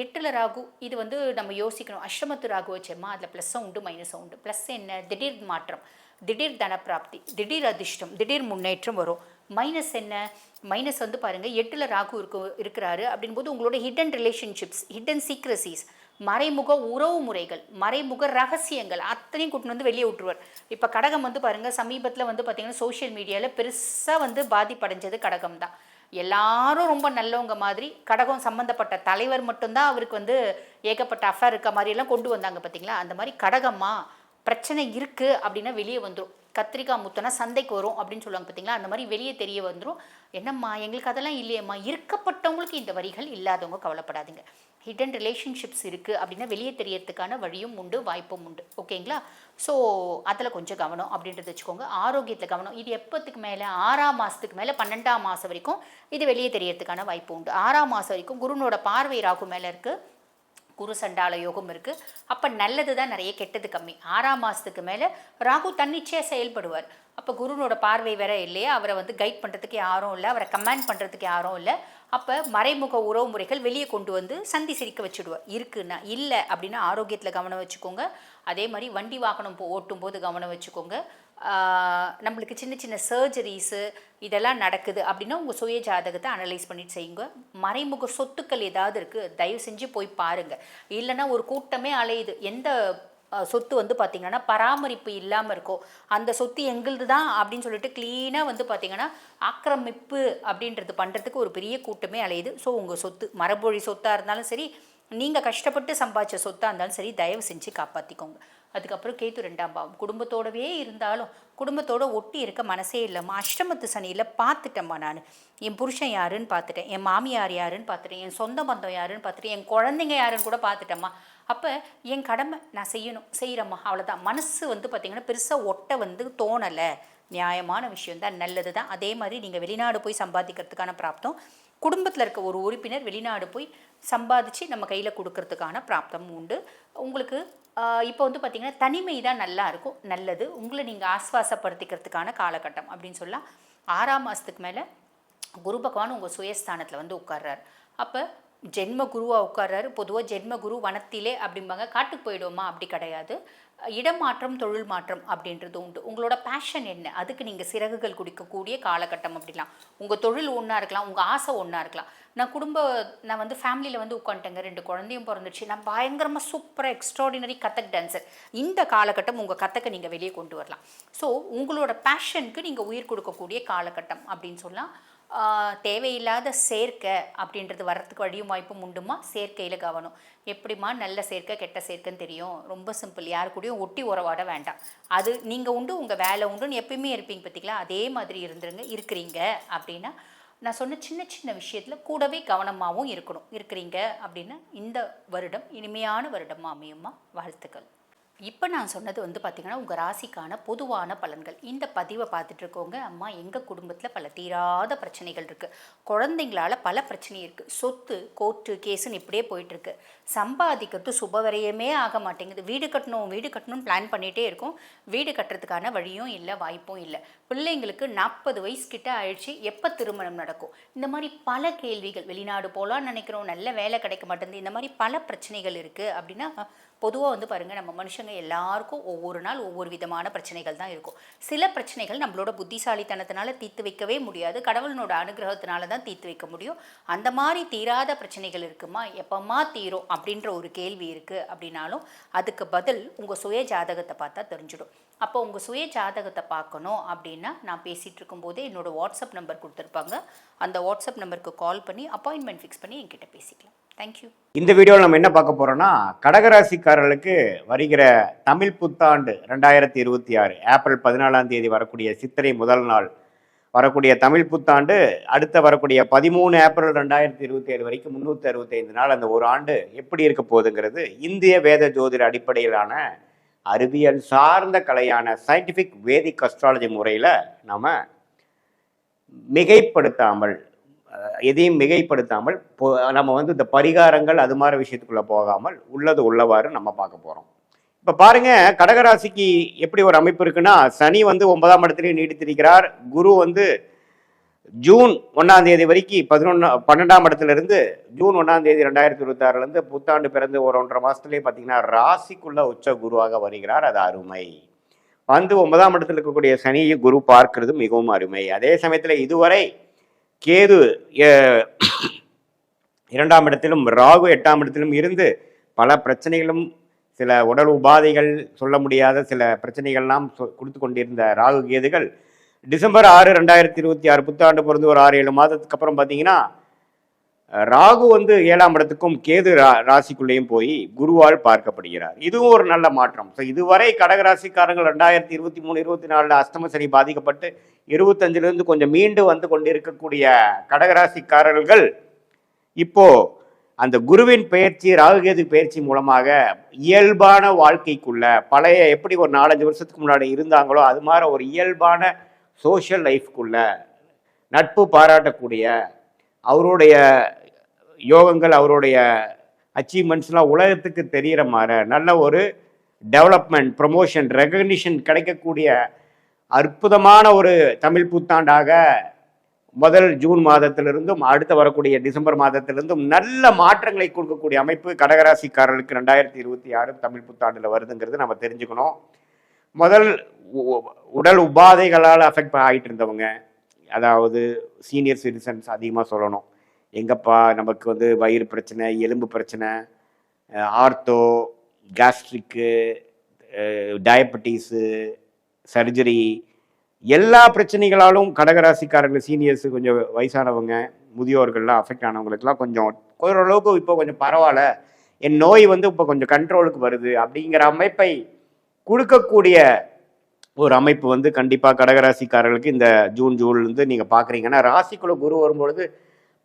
8ல் ராகு இது வந்து நம்ம யோசிக்கணும். அஷ்டமத்து ராகு வச்சோமா, அதில் ப்ளஸ்ஸும் உண்டு மைனஸும் உண்டு. ப்ளஸ் என்ன, திடீர் மாற்றம், திடீர் தனப்பிராப்தி, திடீர் அதிர்ஷ்டம், திடீர் முன்னேற்றம் வரும். மைனஸ் என்ன, மைனஸ் வந்து பாருங்கள் 8ல் ராகு இருக்கிறாரு அப்படின்போது உங்களோட ஹிடன் ரிலேஷன்ஷிப்ஸ், ஹிடன் சீக்ரஸிஸ், மறைமுக உறவு முறைகள், மறைமுக ரகசியங்கள் அத்தனையும் கூட்டின்னு வந்து வெளியே விட்டுருவார். இப்போ கடகம் வந்து பாருங்கள், சமீபத்தில் வந்து பார்த்திங்கன்னா சோஷியல் மீடியாவில் பெருசாக வந்து பாதிப்படைஞ்சது கடகம் தான். எல்லாரும் ரொம்ப நல்லவங்க மாதிரி, கடகம் சம்மந்தப்பட்ட தலைவர் மட்டும்தான் அவருக்கு வந்து ஏகப்பட்ட அஃபேர் இருக்க மாதிரியெல்லாம் கொண்டு வந்தாங்க பார்த்தீங்களா. அந்த மாதிரி கடகம்மா பிரச்சனை இருக்குது அப்படின்னா வெளியே வந்துடும். கத்திரிக்காய் முத்தனா சந்தைக்கு வரும் அப்படின்னு சொல்லுவாங்க பார்த்தீங்களா, அந்த மாதிரி வெளியே தெரிய வந்துடும். என்னம்மா எங்களுக்கு அதெல்லாம் இல்லையம்மா, இருக்கப்பட்டவங்களுக்கு இந்த வரிகள், இல்லாதவங்க கவலைப்படாதீங்க. ஹிடன் ரிலேஷன்ஷிப்ஸ் இருக்குது அப்படின்னா வெளியே தெரியறதுக்கான வழியும் உண்டு, வாய்ப்பும் உண்டு. ஓகேங்களா. ஸோ அதில் கொஞ்சம் கவனம் அப்படின்றத வச்சுக்கோங்க. ஆரோக்கியத்தில் கவனம். இது எப்போத்துக்கு மேலே, 6ஆம் மாதத்துக்கு மேலே 12ஆம் மாதம் வரைக்கும் இது வெளியே தெரியறதுக்கான வாய்ப்பு உண்டு. 6ஆம் மாதம் வரைக்கும் குருனோட பார்வை ராகு மேலே இருக்குது, குரு சண்டால யோகம் இருக்குது. அப்போ நல்லது தான் நிறைய, கெட்டது கம்மி. 6ஆம் மாதத்துக்கு மேலே ராகு தன்னிச்சையாக செயல்படுவார். அப்போ குருனோட பார்வை வேற இல்லையா, அவரை வந்து கைட் பண்ணுறதுக்கு யாரும் இல்லை, அவரை கமாண்ட் பண்ணுறதுக்கு யாரும் இல்லை. அப்போ மறைமுக உறவு முறைகள் வெளியே கொண்டு வந்து சந்தி சிரிக்க வச்சுடுவார். இருக்குன்னா, இல்லை அப்படின்னா ஆரோக்கியத்தில் கவனம் வச்சுக்கோங்க. அதே மாதிரி வண்டி வாகனம் ஓட்டும்போது கவனம் வச்சுக்கோங்க. நம்மளுக்கு சின்ன சின்ன சர்ஜரிஸு இதெல்லாம் நடக்குது அப்படின்னா உங்கள் சுய ஜாதகத்தை அனலைஸ் பண்ணிட்டு செய்யுங்க. மறைமுக சொத்துக்கள் ஏதாவது இருக்குது, தயவு செஞ்சு போய் பாருங்கள். இல்லைன்னா ஒரு கூட்டமே அலையுது, எந்த சொத்து வந்து பார்த்திங்கன்னா பராமரிப்பு இல்லாமல் இருக்கோ அந்த சொத்து எங்களுது தான் அப்படின்னு சொல்லிட்டு க்ளீனாக வந்து பார்த்திங்கன்னா ஆக்கிரமிப்பு அப்படின்றது பண்ணுறதுக்கு ஒரு பெரிய கூட்டமே அலையுது. ஸோ உங்கள் சொத்து மரபொழி சொத்தாக இருந்தாலும் சரி, நீங்கள் கஷ்டப்பட்டு சம்பாதிச்ச சொத்தாக இருந்தாலும் சரி, தயவு செஞ்சு காப்பாற்றிக்கோங்க. அதுக்கப்புறம் கேத்து 2ஆம் பாவம். குடும்பத்தோடவே இருந்தாலும் குடும்பத்தோட ஒட்டி இருக்க மனசே இல்லைம்மா, அஷ்டமத்து சனியில் பார்த்துட்டேம்மா. நான் என் புருஷன் யாருன்னு பார்த்துட்டேன், என் மாமியார் யாருன்னு பார்த்துட்டேன், என் சொந்த பந்தம் யாருன்னு பார்த்துட்டேன், என் குழந்தைங்க யாருன்னு கூட பார்த்துட்டேம்மா. அப்போ என் கடமை நான் செய்கிறேம்மா, அவ்வளோதான். மனசு வந்து பார்த்திங்கன்னா பெருசாக ஒட்ட வந்து தோணலை. நியாயமான விஷயந்தான், நல்லது தான். அதே மாதிரி நீங்கள் வெளிநாடு போய் சம்பாதிக்கிறதுக்கான பிராப்தம், குடும்பத்தில் இருக்க ஒரு உறுப்பினர் வெளிநாடு போய் சம்பாதிச்சு நம்ம கையில் கொடுக்கறதுக்கான பிராப்தம் உண்டு உங்களுக்கு. இப்போ வந்து பார்த்திங்கன்னா தனிமை தான் நல்லா இருக்கும், நல்லது. உங்களை நீங்கள் ஆஸ்வாசப்படுத்திக்கிறதுக்கான காலகட்டம் அப்படின்னு சொல்லலாம். 6ஆம் மாதத்துக்கு மேலே குரு பகவான் உங்கள் சுயஸ்தானத்தில் வந்து உட்கார்றாரு. அப்போ ஜென்ம குருவாக உட்கார்றாரு. பொதுவாக ஜென்ம குரு வனத்திலே அப்படிம்பாங்க, காட்டுக்கு போயிடுவோமா, அப்படி கிடையாது. இடமாற்றம், தொழில் மாற்றம் அப்படின்றது உண்டு. உங்களோட பேஷன் என்ன, அதுக்கு நீங்கள் சிறகுகள் குடிக்கக்கூடிய காலகட்டம் அப்படிலாம். உங்கள் தொழில் ஒன்றா இருக்கலாம், உங்கள் ஆசை ஒன்றா இருக்கலாம். நான் வந்து ஃபேமிலியில் வந்து உட்காந்துட்டேங்க, 2 குழந்தையும் பிறந்துச்சு, நான் பயங்கரமாக சூப்பராக எக்ஸ்ட்ராடினரி கதக் டான்சர். இந்த காலகட்டம் உங்கள் கதக்கை நீங்கள் வெளியே கொண்டு வரலாம். ஸோ உங்களோட பேஷனுக்கு நீங்கள் உயிர் கொடுக்கக்கூடிய காலகட்டம் அப்படின்னு சொல்லலாம். தேவையில்லாத சேர்க்கை அப்படின்றது வர்றதுக்கு வழியும் வாய்ப்பும் உண்டுமா. சேர்க்கையில் கவனம். எப்படிமா நல்ல சேர்க்கை கெட்ட சேர்க்கைன்னு தெரியும், ரொம்ப சிம்பிள். யாரு கூடயும் ஒட்டி உறவாட வேண்டாம். அது நீங்கள் உண்டு, உங்கள் வேலை உண்டுன்னு எப்பயுமே இருப்பீங்க பார்த்தீங்களா, அதே மாதிரி இருக்கிறீங்க அப்படின்னா நான் சொன்ன சின்ன சின்ன விஷயத்தில் கூடவே கவனமாகவும் இருக்கிறீங்க அப்படின்னா இந்த வருடம் இனிமையான வருடமாக அமையுமா. வாழ்த்துக்கள். இப்போ நான் சொன்னது வந்து பார்த்திங்கன்னா உங்கள் ராசிக்கான பொதுவான பலன்கள். இந்த பதிவை பார்த்துட்டு இருக்கோங்க, அம்மா எங்கள் குடும்பத்தில் பல தீராத பிரச்சனைகள் இருக்குது, குழந்தைங்களால் பல பிரச்சனை இருக்குது, சொத்து கோர்ட்டு கேஸுன்னு இப்படியே போயிட்டுருக்கு, சம்பாதிக்கிறது சுபவரையுமே ஆக மாட்டேங்குது, வீடு கட்டணும்னு பிளான் பண்ணிகிட்டே இருக்கோம், வீடு கட்டுறதுக்கான வழியும் இல்லை, வாய்ப்பும் இல்லை, பிள்ளைங்களுக்கு 40 வயசு கிட்ட ஆயிடுச்சு, எப்போ திருமணம் நடக்கும், இந்த மாதிரி பல கேள்விகள், வெளிநாடு போகலான்னு நினைக்கிறோம், நல்ல வேலை கிடைக்க மாட்டேங்குது, இந்த மாதிரி பல பிரச்சனைகள் இருக்குது அப்படின்னா பொதுவாக வந்து பாருங்கள், நம்ம மனுஷங்க எல்லாருக்கும் ஒவ்வொரு நாள் ஒவ்வொரு விதமான பிரச்சனைகள் தான் இருக்கும். சில பிரச்சனைகள் நம்மளோட புத்திசாலித்தனத்தினால தீர்த்து வைக்கவே முடியாது, கடவுளனோட அனுகிரகத்தினால தான் தீர்த்து வைக்க முடியும். அந்த மாதிரி தீராத பிரச்சனைகள் இருக்குமா, எப்பமா தீரும் அப்படின்ற ஒரு கேள்வி இருக்குது அப்படின்னாலும் அதுக்கு பதில் உங்கள் சுய ஜாதகத்தை பார்த்தா தெரிஞ்சிடும். அப்போ உங்கள் சுய ஜாதகத்தை பார்க்கணும் அப்படின்னா நான் பேசிகிட்டு இருக்கும்போதே என்னோட வாட்ஸ்அப் நம்பர் கொடுத்துருப்பாங்க. அந்த வாட்ஸ்அப் நம்பருக்கு கால் பண்ணி அப்பாயின்மெண்ட் ஃபிக்ஸ் பண்ணி என்கிட்ட பேசிக்கலாம். தேங்க்யூ. இந்த வீடியோவில் நம்ம என்ன பார்க்க போகிறோம்னா, கடகராசிக்காரர்களுக்கு வருகிற தமிழ் புத்தாண்டு 2026 ஏப்ரல் 14ஆம் தேதி வரக்கூடிய சித்திரை முதல் நாள் வரக்கூடிய தமிழ் புத்தாண்டு, அடுத்த வரக்கூடிய 13 ஏப்ரல் 2027 வரைக்கும் 365 நாள், அந்த ஒரு ஆண்டு எப்படி இருக்க போகுதுங்கிறது இந்திய வேத ஜோதிட அடிப்படையிலான அறிவியல் சார்ந்த கலையான சயின்டிஃபிக் வேதிக் அஸ்ட்ராலஜி முறையில் நம்ம மிகைப்படுத்தாமல், எதையும் மிகைப்படுத்தாமல் நம்ம வந்து இந்த பரிகாரங்கள் அது மாதிரி விஷயத்துக்குள்ளே போகாமல் உள்ளது உள்ளவாறு நம்ம பார்க்க போகிறோம். இப்போ பாருங்க, கடகராசிக்கு எப்படி ஒரு அமைப்பு இருக்குன்னா, சனி வந்து 9ஆம் இடத்துலையும் நீடித்திருக்கிறார். குரு வந்து ஜூன் 1ஆம் தேதி வரைக்கும் 12ஆம் இடத்துலேருந்து ஜூன் 1ஆம் தேதி 2026 புத்தாண்டு பிறந்து ஒரு 1.5 மாதத்துலேயே பார்த்தீங்கன்னா ராசிக்குள்ள உச்ச குருவாக வருகிறார். அது அருமை. வந்து 9ஆம் இடத்துல இருக்கக்கூடிய சனியை குரு பார்க்கிறது மிகவும் அருமை. அதே சமயத்தில் இதுவரை கேது 2ஆம் இடத்திலும் ராகு 8ஆம் இடத்திலும் இருந்து பல பிரச்சனைகளும் சில உடல் உபாதைகள் சொல்ல முடியாத சில பிரச்சனைகள்லாம் கொடுத்து கொண்டிருந்த ராகு கேதுகள் டிசம்பர் 6, 2026 புத்தாண்டு பிறந்து ஒரு 6-7 மாதத்துக்கு அப்புறம் பார்த்தீங்கன்னா ராகு வந்து 7ஆம் இடத்துக்கும் கேது ராசிக்குள்ளேயும் போய் குருவால் பார்க்கப்படுகிறார். இதுவும் ஒரு நல்ல மாற்றம். ஸோ இதுவரை கடகராசிக்காரங்கள் 2023-24 அஷ்டம சனி பாதிக்கப்பட்டு 25லேருந்து கொஞ்சம் மீண்டு வந்து கொண்டிருக்கக்கூடிய கடகராசிக்காரர்கள் இப்போ அந்த குருவின் பயிற்சி, ராகுகேது பயிற்சி மூலமாக இயல்பான வாழ்க்கைக்குள்ள பழைய எப்படி ஒரு 4-5 வருஷத்துக்கு முன்னாடி இருந்தாங்களோ அது மாதிரி ஒரு இயல்பான சோஷியல் லைஃப்குள்ள நட்பு பாராட்டக்கூடிய அவருடைய யோகங்கள், அவருடைய அச்சீவ்மெண்ட்ஸ்லாம் உலகத்துக்கு தெரிகிற மாதிரி நல்ல ஒரு டெவலப்மெண்ட், ப்ரமோஷன், ரெகக்னிஷன் கிடைக்கக்கூடிய அற்புதமான ஒரு தமிழ் புத்தாண்டாக முதல் ஜூன் மாதத்திலிருந்தும் அடுத்து வரக்கூடிய டிசம்பர் மாதத்திலிருந்தும் நல்ல மாற்றங்களை கொடுக்கக்கூடிய அமைப்பு கடகராசிக்காரர்களுக்கு 2026 தமிழ் புத்தாண்டில் வருதுங்கிறது நம்ம தெரிஞ்சுக்கணும். முதல் உடல் உபாதைகளால் அஃபெக்ட் ஆகிட்டு இருந்தவங்க, அதாவது சீனியர் சிட்டிசன்ஸ் அதிகமாக சொல்லணும், எங்கப்பா நமக்கு வந்து வயிறு பிரச்சனை, எலும்பு பிரச்சனை, ஆர்த்தோ, கேஸ்ட்ரிக்கு, டயபெட்டிஸு, சர்ஜரி, எல்லா பிரச்சனைகளாலும் கடகராசிக்காரர்கள் சீனியர்ஸு, கொஞ்சம் வயசானவங்க, முதியோர்கள்லாம் அஃபெக்ட் ஆனவங்களுக்குலாம் கொஞ்சம் ஓரளவுக்கு இப்போ கொஞ்சம் பரவாயில்ல, என் நோய் வந்து இப்போ கொஞ்சம் கண்ட்ரோலுக்கு வருது அப்படிங்கிற அமைப்பை கொடுக்கக்கூடிய ஒரு அமைப்பு வந்து கண்டிப்பாக கடகராசிக்காரர்களுக்கு இந்த ஜூன்லேருந்து நீங்கள் பார்க்குறீங்கன்னா, ராசிக்குள்ளே குரு வரும்பொழுது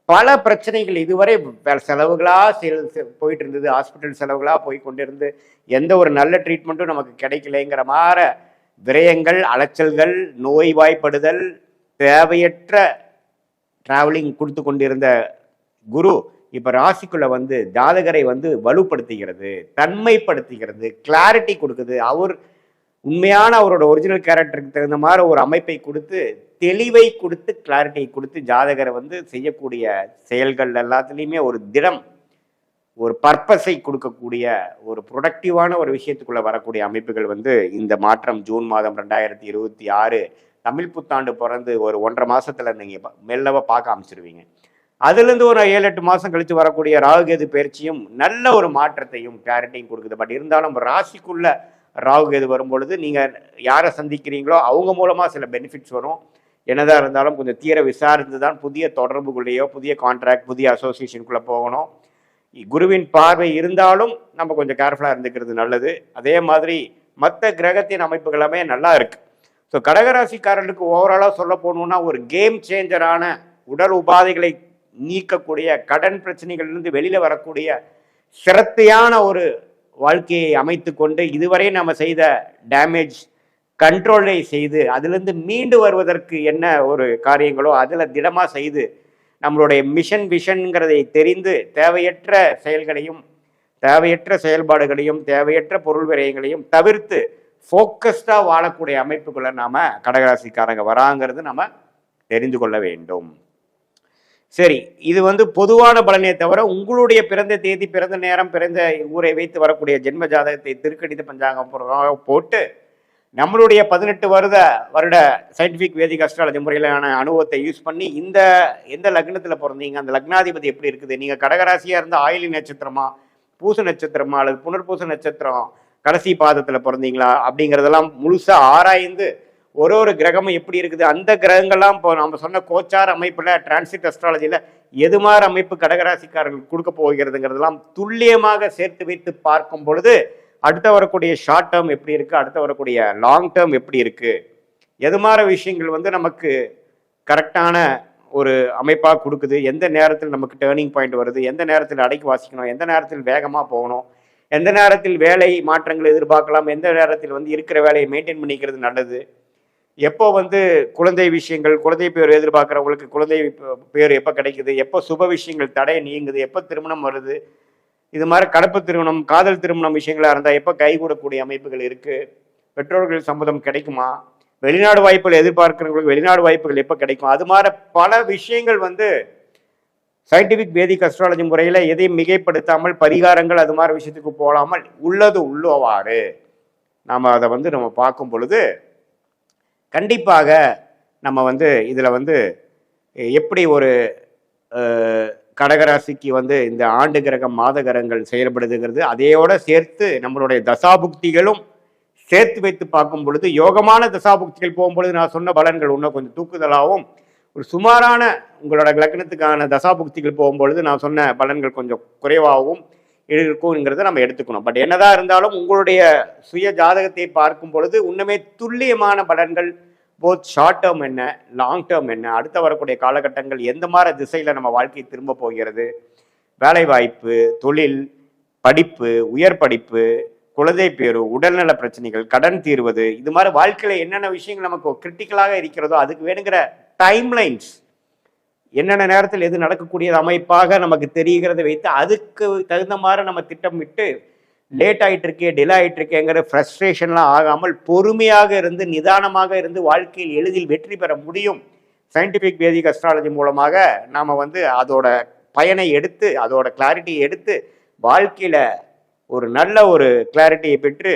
பல பிரச்சனைகள் இதுவரை செலவுகளாக போயிட்டு இருந்தது, ஹாஸ்பிட்டல் செலவுகளாக போய் கொண்டிருந்து எந்த ஒரு நல்ல ட்ரீட்மெண்ட்டும் நமக்கு கிடைக்கலைங்கிற மாதிரி விரயங்கள், அலைச்சல்கள், நோய்வாய்ப்படுதல், தேவையற்ற டிராவலிங் கொடுத்து கொண்டிருந்த குரு இப்போ ராசிக்குள்ளே வந்து ஜாதகரை வந்து வலுப்படுத்துகிறது, தன்மைப்படுத்துகிறது, கிளாரிட்டி கொடுக்குது. அவர் உண்மையான அவரோட ஒரிஜினல் கேரக்டருக்கு தகுந்த மாதிரி ஒரு அமைப்பை கொடுத்து, தெளிவை கொடுத்து, கிளாரிட்டியை கொடுத்து ஜாதகரை வந்து செய்யக்கூடிய செயல்கள் எல்லாத்துலேயுமே ஒரு திடம், ஒரு பர்பஸை கொடுக்கக்கூடிய ஒரு ப்ரொடக்டிவான ஒரு விஷயத்துக்குள்ளே வரக்கூடிய அமைப்புகள் வந்து இந்த மாற்றம் ஜூன் மாதம் 2026 தமிழ் புத்தாண்டு பிறந்து ஒரு 1.5 மாதத்தில் நீங்கள் மெல்லவா பார்க்க ஆரம்பிச்சிருவீங்க. அதுலேருந்து ஒரு 7-8 மாதம் கழித்து வரக்கூடிய ராகுகேது பயிற்சியும் நல்ல ஒரு மாற்றத்தையும் கிளாரிட்டியும் கொடுக்குது. பட் இருந்தாலும் ராசிக்குள்ள ராகுகேது வரும்பொழுது நீங்கள் யாரை சந்திக்கிறீங்களோ அவங்க மூலமாக சில பெனிஃபிட்ஸ் வரும். என்னதான் இருந்தாலும் கொஞ்சம் தீர விசாரித்து தான் புதிய தொடர்புக்குள்ளேயோ, புதிய கான்ட்ராக்ட், புதிய அசோசியேஷனுக்குள்ளே போகணும். குருவின் பார்வை இருந்தாலும் நம்ம கொஞ்சம் கேர்ஃபுல்லாக இருந்துக்கிறது நல்லது. அதே மாதிரி மற்ற கிரகத்தின் அமைப்புகள் எல்லாமே நல்லா இருக்குது. ஸோ கடகராசிக்காரர்களுக்கு ஓவராலாக சொல்ல போகணுன்னா ஒரு கேம் சேஞ்சரான, உடல் உபாதைகளை நீக்கக்கூடிய, கடன் பிரச்சனைகள்லேருந்து வெளியில் வரக்கூடிய சிரத்தையான ஒரு வாழ்க்கையை அமைத்து கொண்டு இதுவரை நம்ம செய்த டேமேஜ் கண்ட்ரோலை செய்து அதிலிருந்து மீண்டு வருவதற்கு என்ன ஒரு காரியங்களோ அதில் திடமாக செய்து நம்மளுடைய மிஷன் விஷன்கிறதை தெரிந்து தேவையற்ற செயல்களையும், தேவையற்ற செயல்பாடுகளையும், தேவையற்ற பொருள் விரயங்களையும் தவிர்த்து ஃபோக்கஸ்டாக வாழக்கூடிய அமைப்புக்குள்ளே நாம் கடகராசிக்காரங்க வராங்கிறது நம்ம தெரிந்து கொள்ள வேண்டும். சரி, இது வந்து பொதுவான பலனே தவிர உங்களுடைய பிறந்த தேதி, பிறந்த நேரம், பிறந்த ஊரை வைத்து வரக்கூடிய ஜென்ம ஜாதகத்தை திருக்கணித பஞ்சாங்கம் போட்டு நம்மளுடைய 18 வருட சயின்டிஃபிக் வேதிக் அஸ்ட்ராலஜி முறையிலான அனுபவத்தை யூஸ் பண்ணி எந்த லக்னத்தில் பிறந்தீங்க, அந்த லக்னாதிபதி எப்படி இருக்குது, நீங்கள் கடகராசியாக இருந்தால் ஆயிலி நட்சத்திரமா, பூச நட்சத்திரமா அல்லது புனர்பூச நட்சத்திரம் கடைசி பாதத்தில் பிறந்தீங்களா அப்படிங்கிறதெல்லாம் முழுசாக ஆராய்ந்து ஒரு ஒரு கிரகமும் எப்படி இருக்குது, அந்த கிரகங்கள்லாம் இப்போ நம்ம சொன்ன கோச்சார் அமைப்பில் டிரான்சிட் அஸ்ட்ராலஜியில் எது மாதிரி அமைப்பு கடகராசிக்காரர்கள் கொடுக்க போகிறதுங்கிறதெல்லாம் துல்லியமாக சேர்த்து வைத்து பார்க்கும் பொழுது அடுத்த வரக்கூடிய ஷார்ட் டேர்ம் எப்படி இருக்குது, அடுத்த வரக்கூடிய லாங் டேர்ம் எப்படி இருக்குது, எது மாதிரி விஷயங்கள் வந்து நமக்கு கரெக்டான ஒரு அமைப்பாக கொடுக்குது, எந்த நேரத்தில் நமக்கு டேர்னிங் பாயிண்ட் வருது, எந்த நேரத்தில் அடக்கி வாசிக்கணும், எந்த நேரத்தில் வேகமாக போகணும், எந்த நேரத்தில் வேலை மாற்றங்கள் எதிர்பார்க்கலாம், எந்த நேரத்தில் வந்து இருக்கிற வேலையை மெயின்டைன் பண்ணிக்கிறது நல்லது, எப்போ வந்து குழந்தை விஷயங்கள் குழந்தை பேர் எதிர்பார்க்குறவங்களுக்கு குழந்தை பேர் எப்போ கிடைக்குது, எப்போ சுப விஷயங்கள் தடை நீங்குது, எப்போ திருமணம் வருது, இது மாதிரி கலப்பு திருமணம் காதல் திருமணம் விஷயங்களாக இருந்தால் எப்போ கைகூடக்கூடிய அமைப்புகள் இருக்குது, பெற்றோர்கள் சம்மதம் கிடைக்குமா, வெளிநாடு வாய்ப்புகள் எதிர்பார்க்கிறவங்களுக்கு வெளிநாடு வாய்ப்புகள் எப்போ கிடைக்கும், அது மாதிரி பல விஷயங்கள் வந்து சயின்டிஃபிக் வேதிக் அஸ்ட்ராலஜி முறையில் எதையும் மிகைப்படுத்தாமல் பரிகாரங்கள் அது மாதிரி விஷயத்துக்கு போகாமல் உள்ளது உள்ளவாறு நாம் அதை வந்து நம்ம பார்க்கும் பொழுது கண்டிப்பாக நம்ம வந்து இதில் வந்து எப்படி ஒரு கடகராசிக்கு வந்து இந்த ஆண்டு கிரகம் மாத கிரகங்கள் செயல்படுதுங்கிறது அதையோட சேர்த்து நம்மளுடைய தசாபுக்திகளும் சேர்த்து வைத்து பார்க்கும் பொழுது யோகமான தசாபுக்திகள் போகும்பொழுது நான் சொன்ன பலன்கள் இன்னும் கொஞ்சம் தூக்குதலாகவும் ஒரு சுமாரான உங்களோட லக்னத்துக்கான தசாபுக்திகள் போகும்பொழுது நான் சொன்ன பலன்கள் கொஞ்சம் குறைவாகவும் இருக்குங்கிறத நம்ம எடுத்துக்கணும். பட் என்னதான் இருந்தாலும் உங்களுடைய சுய ஜாதகத்தை பார்க்கும் பொழுது இன்னுமே துல்லியமான பலன்கள் போத் ஷார்ட் டேர்ம் என்ன லாங் டேர்ம் என்ன, அடுத்த வரக்கூடிய காலகட்டங்கள் எந்த மாதிரி திசையில் நம்ம வாழ்க்கை திரும்ப போகிறது, வேலை வாய்ப்பு, தொழில், படிப்பு, உயர் படிப்பு, குழந்தை பேரு, உடல்நல பிரச்சனைகள், கடன் தீர்வது, இது மாதிரி வாழ்க்கையில் என்னென்ன விஷயங்கள் நமக்கு கிரிட்டிக்கலாக இருக்கிறதோ அதுக்கு வேணுங்கிற டைம்லைன்ஸ் என்னென்ன நேரத்தில் எது நடக்கக்கூடியது அமைப்பாக நமக்கு தெரிகிறத வைத்து அதுக்கு தகுந்த மாதிரி நம்ம திட்டமிட்டு லேட் ஆகிட்டு இருக்கே டிலே ஆகிட்டு இருக்கேங்கிற ஃப்ரஸ்ட்ரேஷன்லாம் ஆகாமல் பொறுமையாக இருந்து நிதானமாக இருந்து வாழ்க்கையில் எளிதில் வெற்றி பெற முடியும். சயின்டிஃபிக் வேதிக் அஸ்ட்ராலஜி மூலமாக நாம் வந்து அதோட பயனை எடுத்து அதோட கிளாரிட்டியை எடுத்து வாழ்க்கையில் ஒரு நல்ல ஒரு கிளாரிட்டியை பெற்று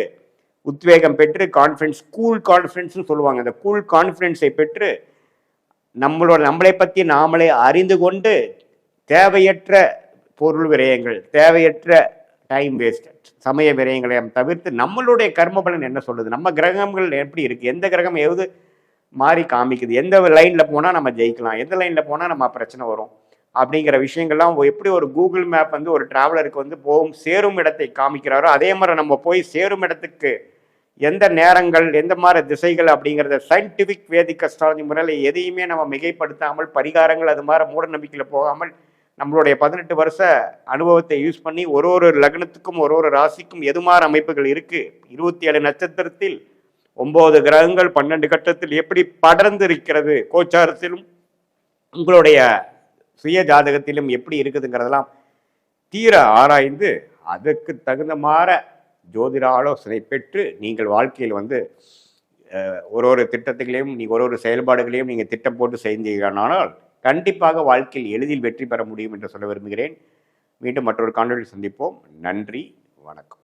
உத்வேகம் பெற்று கான்ஃபிடன்ஸ் கூல் கான்ஃபிடன்ஸ்னு சொல்லுவாங்க, அந்த கூல் கான்ஃபிடன்ஸை பெற்று நம்மளை பற்றி நாமளே அறிந்து கொண்டு தேவையற்ற பொருள் விரயங்கள் தேவையற்ற டைம் வேஸ்ட் சமய விரயங்களை தவிர்த்து நம்மளுடைய கர்ம பலன் என்ன சொல்லுது, நம்ம கிரகங்கள் எப்படி இருக்குது, எந்த கிரகம் எது மாறி காமிக்குது, எந்த லைனில் போனால் நம்ம ஜெயிக்கலாம், எந்த லைனில் போனால் நம்ம பிரச்சனை வரும் அப்படிங்கிற விஷயங்கள்லாம் எப்படி ஒரு கூகுள் மேப் வந்து ஒரு டிராவலருக்கு வந்து சேரும் இடத்தை காமிக்கிறாரோ அதே மாதிரி நம்ம போய் சேரும் இடத்துக்கு எந்த நேரங்கள் எந்த மாதிரி திசைகள் அப்படிங்கிறத சயின்டிஃபிக் வேதிக் அஸ்ட்ராலஜி முறையில் எதையுமே நம்ம மிகைப்படுத்தாமல் பரிகாரங்கள் அது மாதிரி மூட நம்பிக்கையில் போகாமல் நம்மளுடைய 18 வருஷ அனுபவத்தை யூஸ் பண்ணி ஒரு ஒரு லக்னத்துக்கும் ஒரு ஒரு ராசிக்கும் எது மாதிரி அமைப்புகள் இருக்குது, 27 நட்சத்திரத்தில் 9 கிரகங்கள் 12 கட்டத்தில் எப்படி படர்ந்து இருக்கிறது, கோச்சாரத்திலும் உங்களுடைய சுய ஜாதகத்திலும் எப்படி இருக்குதுங்கிறதெல்லாம் தீர ஆராய்ந்து அதுக்கு தகுந்த மாதிரி ஜோதிட ஆலோசனை பெற்று நீங்கள் வாழ்க்கையில் வந்து ஒரு ஒரு திட்டத்துகளையும் நீங்கள் ஒரு ஒரு செயல்பாடுகளையும் நீங்கள் திட்டம் போட்டு செய்தீர்களானால் கண்டிப்பாக வாழ்க்கையில் எளிதில் வெற்றி பெற முடியும் என்று சொல்ல விரும்புகிறேன். மீண்டும் மற்றொரு காணொளியில் சந்திப்போம். நன்றி, வணக்கம்.